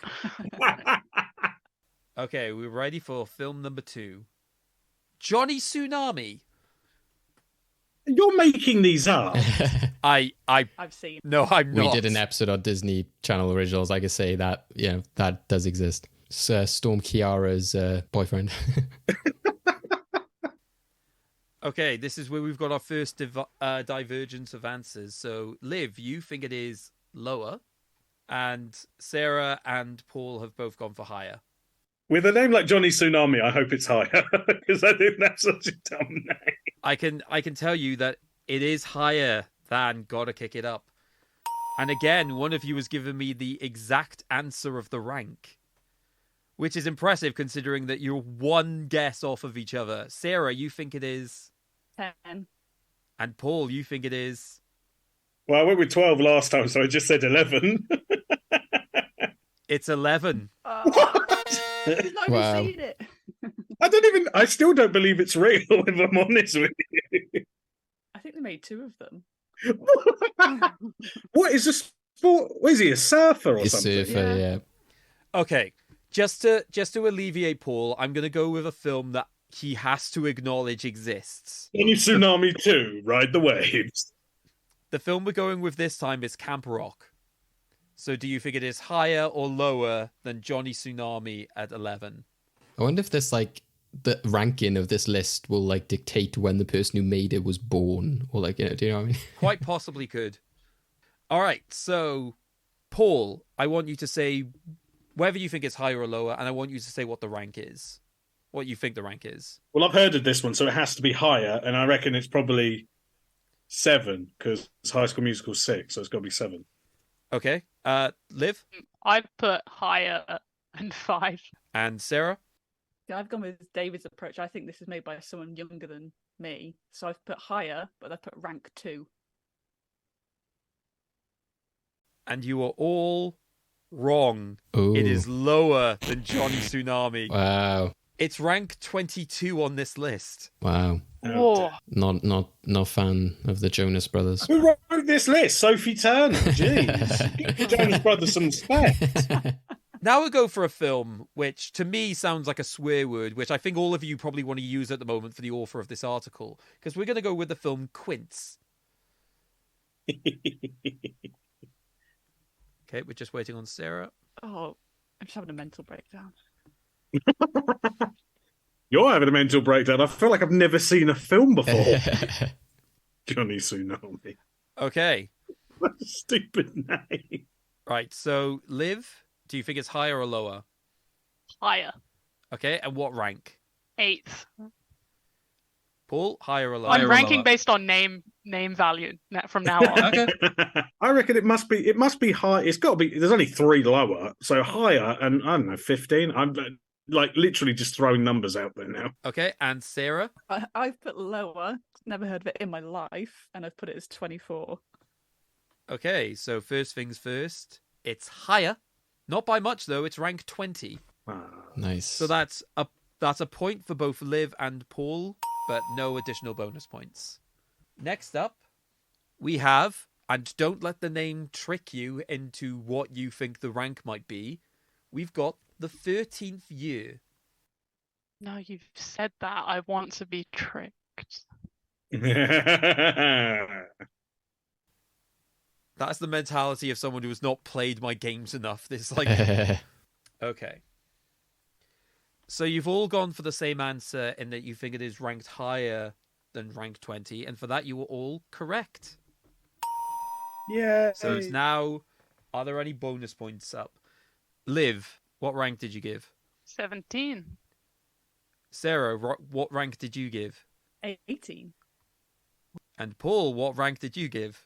Okay, we're ready for film number 2. Johnny Tsunami. You're making these up. I've seen. No, I'm We not. did an episode on Disney Channel originals. I can say that, that does exist. It's, Storm Kiara's boyfriend. Okay, this is where we've got our first divergence of answers. So, Liv, you think it is lower, and Sarah and Paul have both gone for higher. With a name like Johnny Tsunami, I hope it's higher, because I think that's such a dumb name. I can tell you that it is higher than Gotta Kick It Up. And again, one of you has given me the exact answer of the rank, which is impressive considering that you're one guess off of each other. Sarah, you think it is 10. And Paul, you think it is? Well, I went with 12 last time, so I just said 11. It's 11. He's not even seen it. I still don't believe it's real, if I'm honest with you. I think they made 2 of them. What is a sport? What is he, a surfer or something? Surfer, yeah. Okay, just to alleviate Paul, I'm going to go with a film that he has to acknowledge exists. Johnny Tsunami 2, Ride the Waves. The film we're going with this time is Camp Rock. So do you think it is higher or lower than Johnny Tsunami at 11? I wonder if this, like, the ranking of this list will, like, dictate when the person who made it was born. Or, like, do you know what I mean? Quite possibly could. All right, so, Paul, I want you to say whether you think it's higher or lower, and I want you to say what the rank is. What you think the rank is. Well, I've heard of this one, so it has to be higher, and I reckon it's probably 7, because High School Musical 6, so it's got to be 7. Okay. Liv? I'd put higher than 5. And Sarah? Yeah, I've gone with David's approach. I think this is made by someone younger than me. So I've put higher, but I've put rank 2. And you are all wrong. Ooh. It is lower than Johnny Tsunami. Wow. It's rank 22 on this list. Wow. Whoa. Not fan of the Jonas Brothers. Who wrote this list? Sophie Turner. Jeez. Give the Jonas Brothers some respect. Now we'll go for a film which, to me, sounds like a swear word, which I think all of you probably want to use at the moment for the author of this article, because we're going to go with the film Quince. Okay, we're just waiting on Sarah. Oh, I'm just having a mental breakdown. You're having a mental breakdown. I feel like I've never seen a film before. Johnny Tsunami. Okay. What a stupid name. Right, so Liv, do you think it's higher or lower? Higher. Okay, and what rank? 8th. Paul, higher or lower? I'm ranking based on name value from now on. Okay. I reckon it must be high. It's got to be. There's only 3 lower, so higher, and I don't know, 15. I'm like literally just throwing numbers out there now. Okay, and Sarah? I've put lower. Never heard of it in my life, and I've put it as 24. Okay, so first things first. It's higher, not by much though. It's rank 20. Nice. So that's a point for both Liv and Paul, but no additional bonus points. Next up, we have, and don't let the name trick you into what you think the rank might be, we've got The 13th Year. No, you've said that. I want to be tricked. That's the mentality of someone who has not played my games enough. This like, okay. So you've all gone for the same answer in that you think it is ranked higher than rank 20, and for that you were all correct. Yeah. So it's now, are there any bonus points up? Liv, what rank did you give? 17. Sarah, what rank did you give? 18. And Paul, what rank did you give?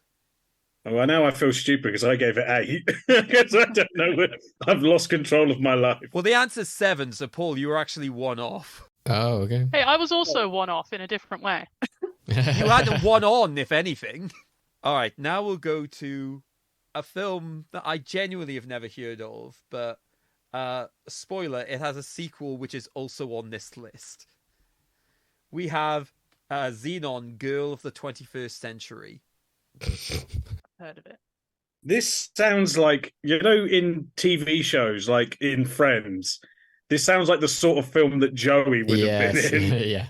Oh, I know I feel stupid because I gave it 8. Because I don't know. I've lost control of my life. Well, the answer's 7, so Paul, you were actually 1 off. Oh, okay. Hey, I was also 1 off in a different way. You had a 1 on, if anything. All right, now we'll go to a film that I genuinely have never heard of, but spoiler, it has a sequel which is also on this list. We have Xenon, Girl of the 21st Century. Heard of it. This sounds like, in TV shows, like in Friends, this sounds like the sort of film that Joey would have been in. Yeah.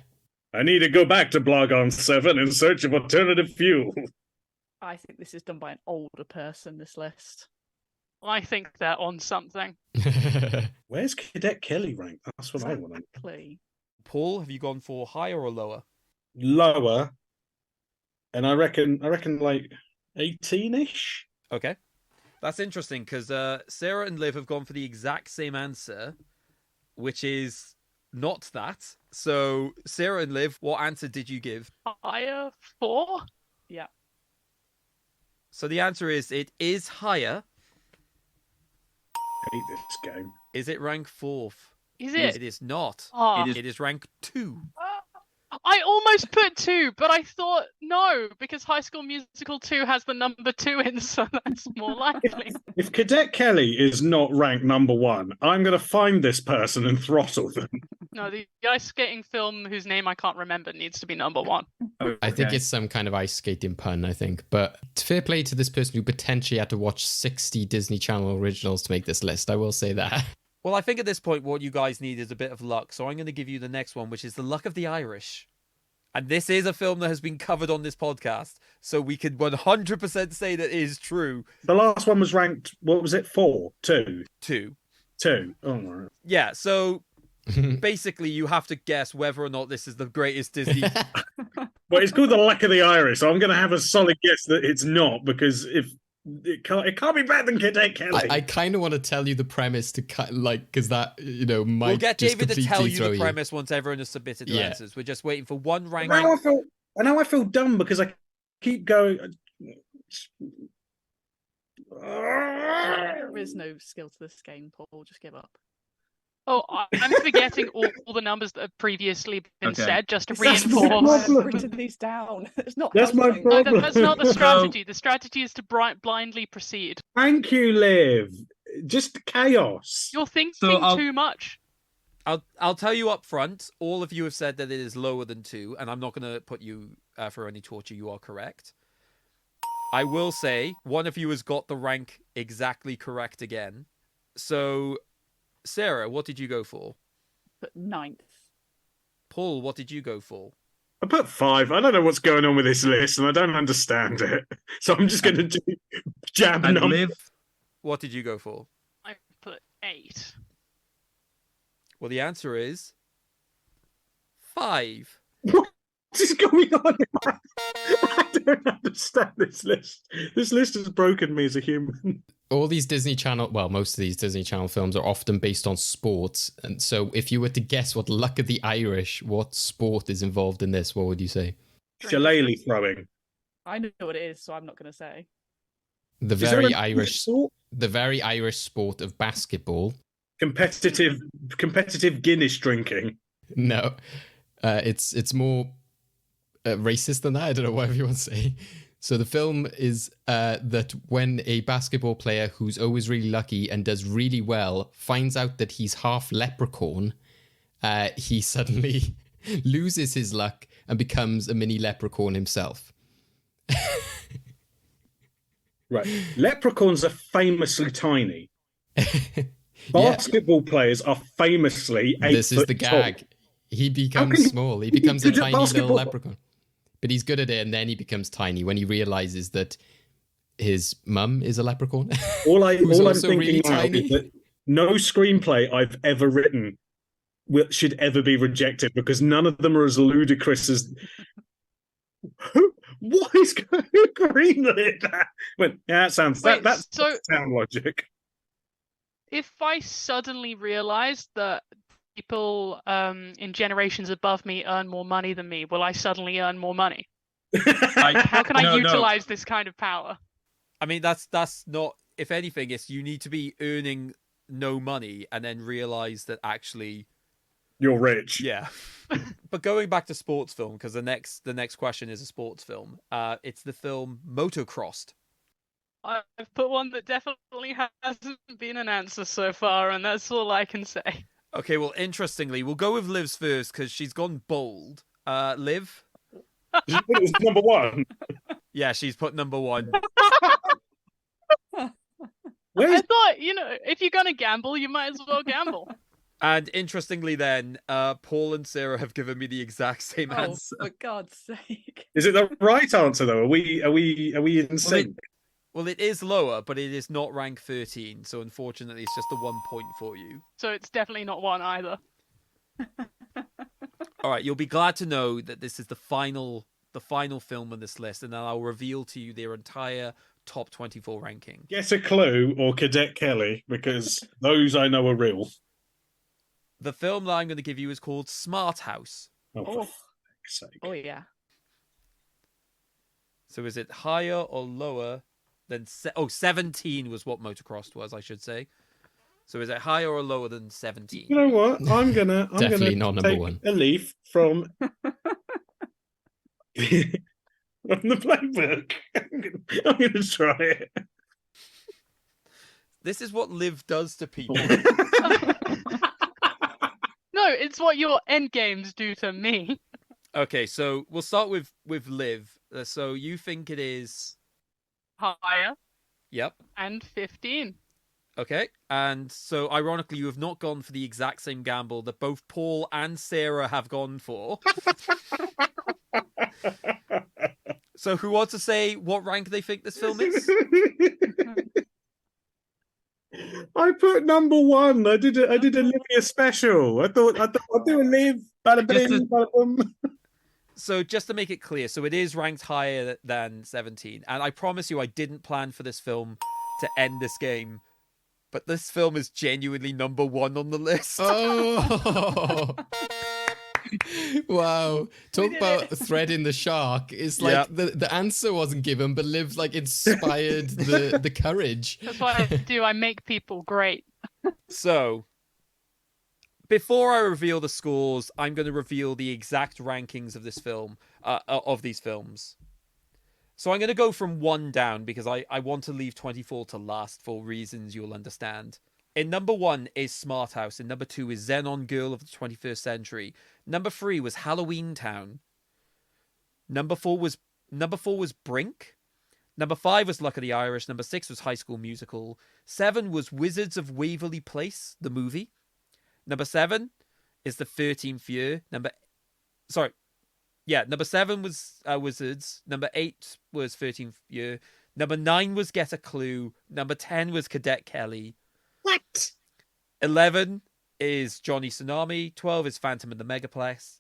I need to go back to Blogon 7 in search of alternative fuel. I think this is done by an older person, this list. I think they're on something. Where's Cadet Kelly ranked? That's what I want to know. Exactly. Paul, have you gone for higher or lower? Lower. And I reckon like 18-ish. Okay. That's interesting because Sarah and Liv have gone for the exact same answer, which is not that. So, Sarah and Liv, what answer did you give? Higher 4? Yeah. So the answer is it is higher. I hate this game. Is it rank 4th? Is it? It is not. Oh. It is rank 2. I almost put 2, but I thought no, because High School Musical 2 has the number 2 in, so that's more likely. If Cadet Kelly is not ranked number 1, I'm going to find this person and throttle them. No, the ice skating film whose name I can't remember needs to be number 1. I think it's some kind of ice skating pun, I think. But fair play to this person who potentially had to watch 60 Disney Channel originals to make this list. I will say that. Well, I think at this point, what you guys need is a bit of luck. So I'm going to give you the next one, which is The Luck of the Irish. And this is a film that has been covered on this podcast. So we can 100% say that it is true. The last one was ranked, what was it, 4? 2? 2. 2. Oh, my. Yeah, so basically you have to guess whether or not this is the greatest Disney... Well, it's called The Luck of the Irish, so I'm going to have a solid guess that it's not, because if it can't be better than Cadet Kelly. I kind of want to tell you the premise to because that might. We'll get just David to tell you the throw premise once everyone has submitted their answers. We're just waiting for one rank. Now I feel dumb because I keep going. There is no skill to this game, Paul. Just give up. Oh, I'm forgetting all the numbers that have previously been said, just to That's reinforce. I've written these down. It's not. That's my helping. problem. No, that's not the strategy. The strategy is to blindly proceed. Thank you, Liv. Just chaos. You're thinking too much. I'll tell you up front, all of you have said that it is lower than 2, and I'm not going to put you for any torture. You are correct. I will say, one of you has got the rank exactly correct again. So, Sarah, what did you go for? Put 9th. Paul, what did you go for? I put 5. I don't know what's going on with this list, and I don't understand it. So I'm just going to do jam numbers. What did you go for? I put 8. Well, the answer is 5. What is going on? I don't understand this list. This list has broken me as a human. All these Disney Channel, well, most of these Disney Channel films are often based on sports. And so if you were to guess what Luck of the Irish, what sport is involved in this, what would you say? Shillelagh throwing. I know what it is, so I'm not going to say. The very Irish sport of basketball. Competitive Guinness drinking. No, it's more racist than that. I don't know, whatever you want to say. So the film is that when a basketball player who's always really lucky and does really well finds out that he's half leprechaun, he suddenly loses his luck and becomes a mini leprechaun himself. Right. Leprechauns are famously tiny. Basketball players are famously 8 This is the gag. Tall. He becomes small. He becomes a tiny little leprechaun. But he's good at it, and then he becomes tiny when he realizes that his mum is a leprechaun. All I'm also thinking really now tiny. is that no screenplay I've ever written should ever be rejected because none of them are as ludicrous as. What is greenlit that? Went, yeah, that sounds that's sound logic. If I suddenly realized that people in generations above me earn more money than me, will I suddenly earn more money? How can I utilize this kind of power? I mean, that's not. If anything, it's you need to be earning no money and then realize that actually you're rich. Yeah. But going back to sports film, because the next question is a sports film. It's the film Motocrossed. I've put one that definitely hasn't been an answer so far, and that's all I can say. Okay, well, interestingly, we'll go with Liv's first because she's gone bold. Liv? She put it as number 1. Yeah, she's put number 1. I thought, if you're going to gamble, you might as well gamble. And interestingly, then Paul and Sarah have given me the exact same Oh, answer. for God's sake! Is it the right answer though? Are we in sync? Well, it is lower, but it is not rank 13. So unfortunately, it's just a 1 point for you. So it's definitely not one either. All right, you'll be glad to know that this is the final film on this list, and then I'll reveal to you their entire top 24 ranking. Guess a clue or Cadet Kelly, because those I know are real. The film that I'm going to give you is called Smart House. Oh, for fuck's sake. Oh yeah. So is it higher or lower than 17 was what motocross was, I should say. So is it higher or lower than 17? You know what? I'm gonna Definitely not number take one. a leaf from the playbook. I'm gonna try it. This is what Liv does to people. No, it's what your end games do to me. Okay, so we'll start with Liv. So you think it is Higher. Yep. And 15. Okay, and so ironically, you have not gone for the exact same gamble that both Paul and Sarah have gone for. So who wants to say what rank they think this film is? I put number one. I did a Olivia special. I thought I'd do a Liv. Bada bing, bada boom. So just to make it clear, so it is ranked higher than 17. And I promise you, I didn't plan for this film to end this game. But this film is genuinely number one on the list. Oh! Wow. Talk about threading the shark. It's like the answer wasn't given, but Liv like inspired the courage. That's what I do. I make people great. So, before I reveal the scores, I'm going to reveal the exact rankings of this film, of these films. So I'm going to go from 1 down because I want to leave 24 to last for reasons you'll understand. In number 1 is Smart House. In number 2 is Xenon Girl of the 21st Century. Number 3 was Halloween Town. Number 4 was Brink. Number 5 was Luck of the Irish. Number 6 was High School Musical. 7 was Wizards of Waverly Place, the movie. Number 7 is The 13th Year. Number 7 was Wizards. Number 8 was 13th Year. Number 9 was Get a Clue. Number 10 was Cadet Kelly. What? 11 is Johnny Tsunami. 12 is Phantom of the Megaplex.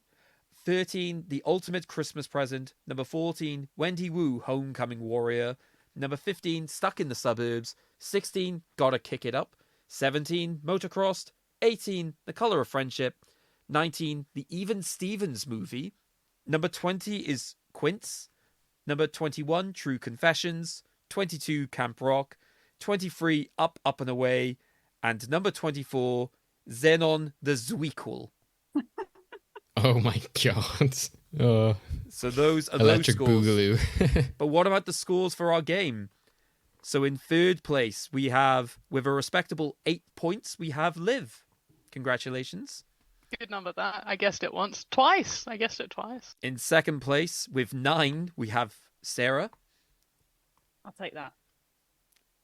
13, The Ultimate Christmas Present. Number 14, Wendy Wu, Homecoming Warrior. Number 15, Stuck in the Suburbs. 16, Gotta Kick It Up. 17, Motocrossed. 18, The Color of Friendship. 19, The Even Stevens Movie. Number 20 is Quince. Number 21, True Confessions. 22, Camp Rock. 23, Up, Up and Away. And number 24, Xenon the Zweequel. Oh my god. Oh. So those are Electric those scores. Boogaloo. But what about the scores for our game? So in third place, we have, with a respectable 8 points, we have Liv. Congratulations. Good number that. I guessed it once. Twice. I guessed it twice. In second place, with 9, we have Sarah. I'll take that.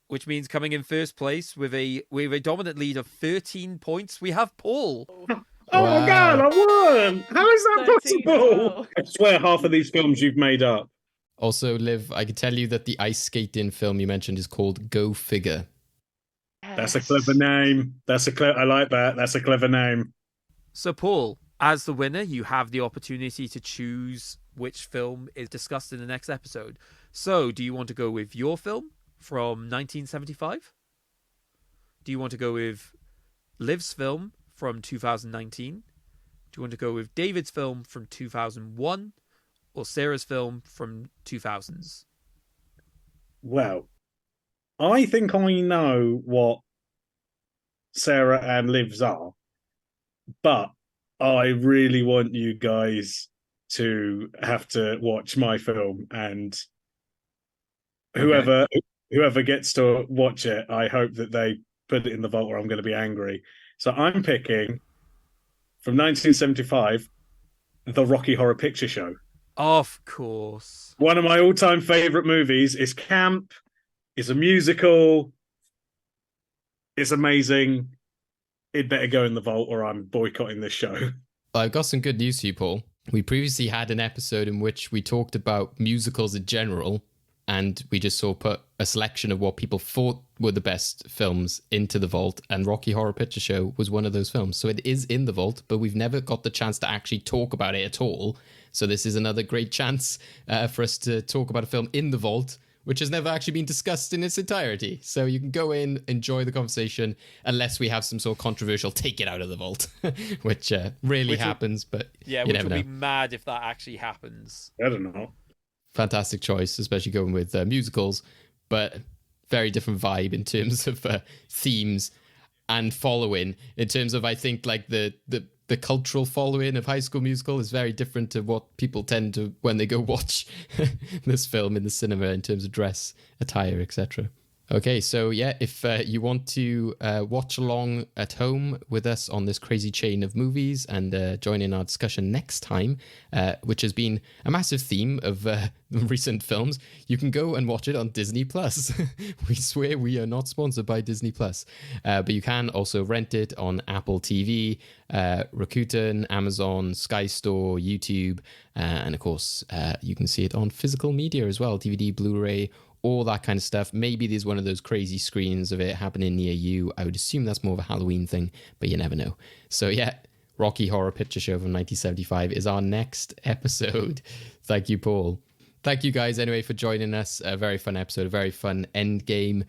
Which means coming in first place with a dominant lead of 13 points, we have Paul. Oh my god, I won! How is that possible? I swear half of these films you've made up. Also, Liv, I can tell you that the ice skating film you mentioned is called Go Figure. That's a clever name. I like that. That's a clever name. So, Paul, as the winner, you have the opportunity to choose which film is discussed in the next episode. So, do you want to go with your film from 1975? Do you want to go with Liv's film from 2019? Do you want to go with David's film from 2001 or Sarah's film from 2000s? Well, I think I know what Sarah and Liv's are, but I really want you guys to have to watch my film, and whoever gets to watch it, I hope that they put it in the vault or I'm going to be angry. So I'm picking from 1975, The Rocky Horror Picture Show. Of course. One of my all-time favorite movies. Is camp. It's a musical. It's amazing. it better go in the vault or I'm boycotting this show. I've got some good news for you, Paul. We previously had an episode in which we talked about musicals in general, and we just sort of put a selection of what people thought were the best films into the vault, and Rocky Horror Picture Show was one of those films. So it is in the vault, but we've never got the chance to actually talk about it at all. So this is another great chance for us to talk about a film in the vault, which has never actually been discussed in its entirety. So you can go in, enjoy the conversation, unless we have some sort of controversial take it out of the vault, which rarely happens, but you never know. Which would be mad if that actually happens. I don't know. Fantastic choice, especially going with musicals, but very different vibe in terms of themes and following. In terms of, I think, like the cultural following of High School Musical is very different to what people tend to when they go watch this film in the cinema in terms of dress, attire, etc. Okay, so yeah, if you want to watch along at home with us on this crazy chain of movies and join in our discussion next time, which has been a massive theme of recent films, you can go and watch it on Disney Plus. We swear we are not sponsored by Disney Plus, but you can also rent it on Apple TV, Rakuten, Amazon, Sky Store, YouTube, and of course you can see it on physical media as well, DVD, Blu-ray, all that kind of stuff. Maybe there's one of those crazy screens of it happening near you. I would assume that's more of a Halloween thing, but you never know. So yeah, Rocky Horror Picture Show from 1975 is our next episode. Thank you, Paul. Thank you guys anyway for joining us. A very fun episode, a very fun end game.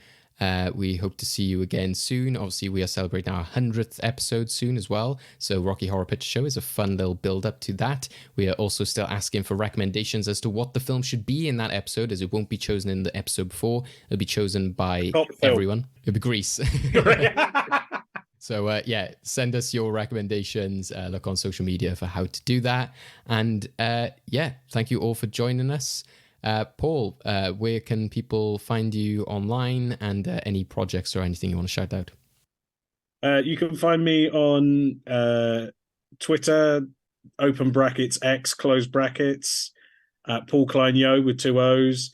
We hope to see you again soon. Obviously, we are celebrating our 100th episode soon as well. So Rocky Horror Picture Show is a fun little build-up to that. We are also still asking for recommendations as to what the film should be in that episode, as it won't be chosen in the episode before. It'll be chosen by everyone. It'll be Grease. So yeah, send us your recommendations. Look on social media for how to do that. And yeah, thank you all for joining us. Paul, where can people find you online, and any projects or anything you want to shout out? You can find me on Twitter, open brackets, X, close brackets, Paul Klein with 2 O's.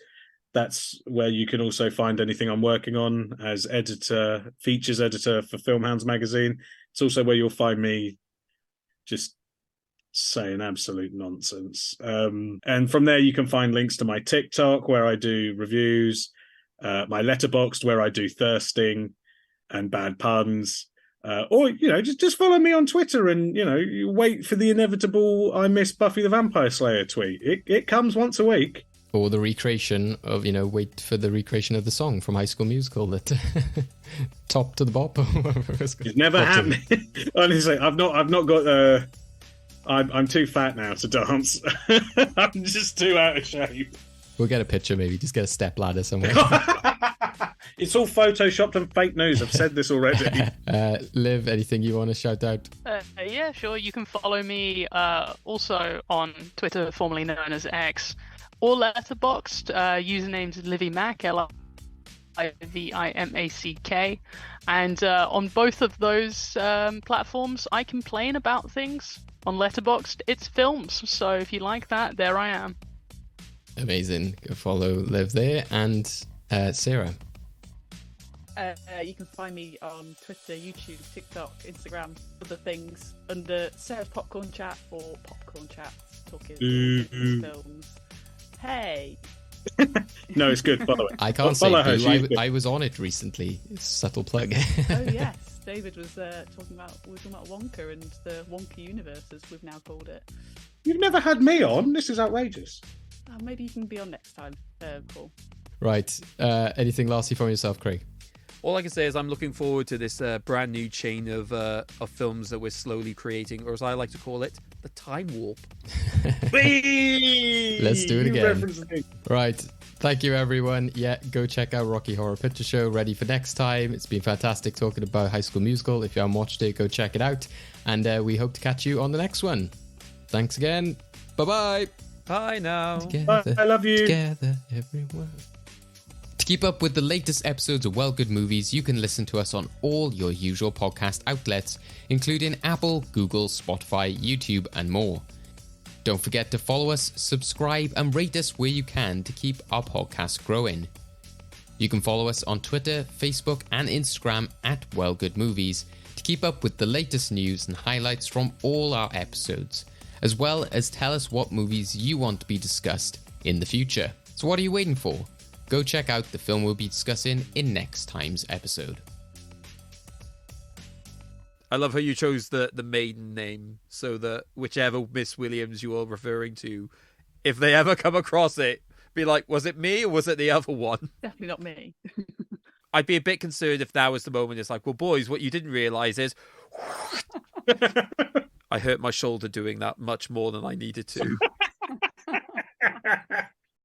That's where you can also find anything I'm working on as editor, features editor for Filmhounds magazine. It's also where you'll find me just saying absolute nonsense. And from there, you can find links to my TikTok, where I do reviews, my Letterboxd, where I do thirsting and bad puns. Or, just follow me on Twitter and, you wait for the inevitable I miss Buffy the Vampire Slayer tweet. It comes once a week. Or the recreation of, wait for the recreation of the song from High School Musical that top to the bop. It's never happened. Honestly, I've not got I'm too fat now to dance. I'm just too out of shape. We'll get a picture, maybe. Just get a step ladder somewhere. It's all photoshopped and fake news. I've said this already. Liv, anything you want to shout out? Yeah, sure. You can follow me also on Twitter, formerly known as X, or Letterboxd. Username's LivyMac, LIVIMACK. And on both of those platforms, I complain about things. On Letterboxd, it's films. So if you like that, there I am. Amazing. Go follow Liv there. And Sarah? You can find me on Twitter, YouTube, TikTok, Instagram, other things under Sarah's Popcorn Chat or Popcorn Chat, talking films. Hey. No, it's good. Follow it. I can't say boo. I was on it recently. Subtle plug. Oh yes, David was talking about Wonka and the Wonka universe, as we've now called it. You've never had me on. This is outrageous. Maybe you can be on next time, Paul. Right. Anything lastly from yourself, Craig? All I can say is I'm looking forward to this brand new chain of films that we're slowly creating, or as I like to call it, the time warp. Let's do it again. Right. Thank you, everyone. Yeah, go check out Rocky Horror Picture Show, ready for next time. It's been fantastic talking about High School Musical. If you haven't watched it, go check it out. And we hope to catch you on the next one. Thanks again. Bye-bye. Bye now. Bye. I love you. Together, everyone. To keep up with the latest episodes of Well Good Movies, you can listen to us on all your usual podcast outlets, including Apple, Google, Spotify, YouTube, and more. Don't forget to follow us, subscribe, and rate us where you can to keep our podcast growing. You can follow us on Twitter, Facebook, and Instagram at Well Good Movies to keep up with the latest news and highlights from all our episodes, as well as tell us what movies you want to be discussed in the future. So what are you waiting for? Go check out the film we'll be discussing in next time's episode. I love how you chose the maiden name so that whichever Miss Williams you are referring to, if they ever come across it, be like, was it me or was it the other one? Definitely not me. I'd be a bit concerned if that was the moment. It's like, well, boys, what you didn't realise is I hurt my shoulder doing that much more than I needed to.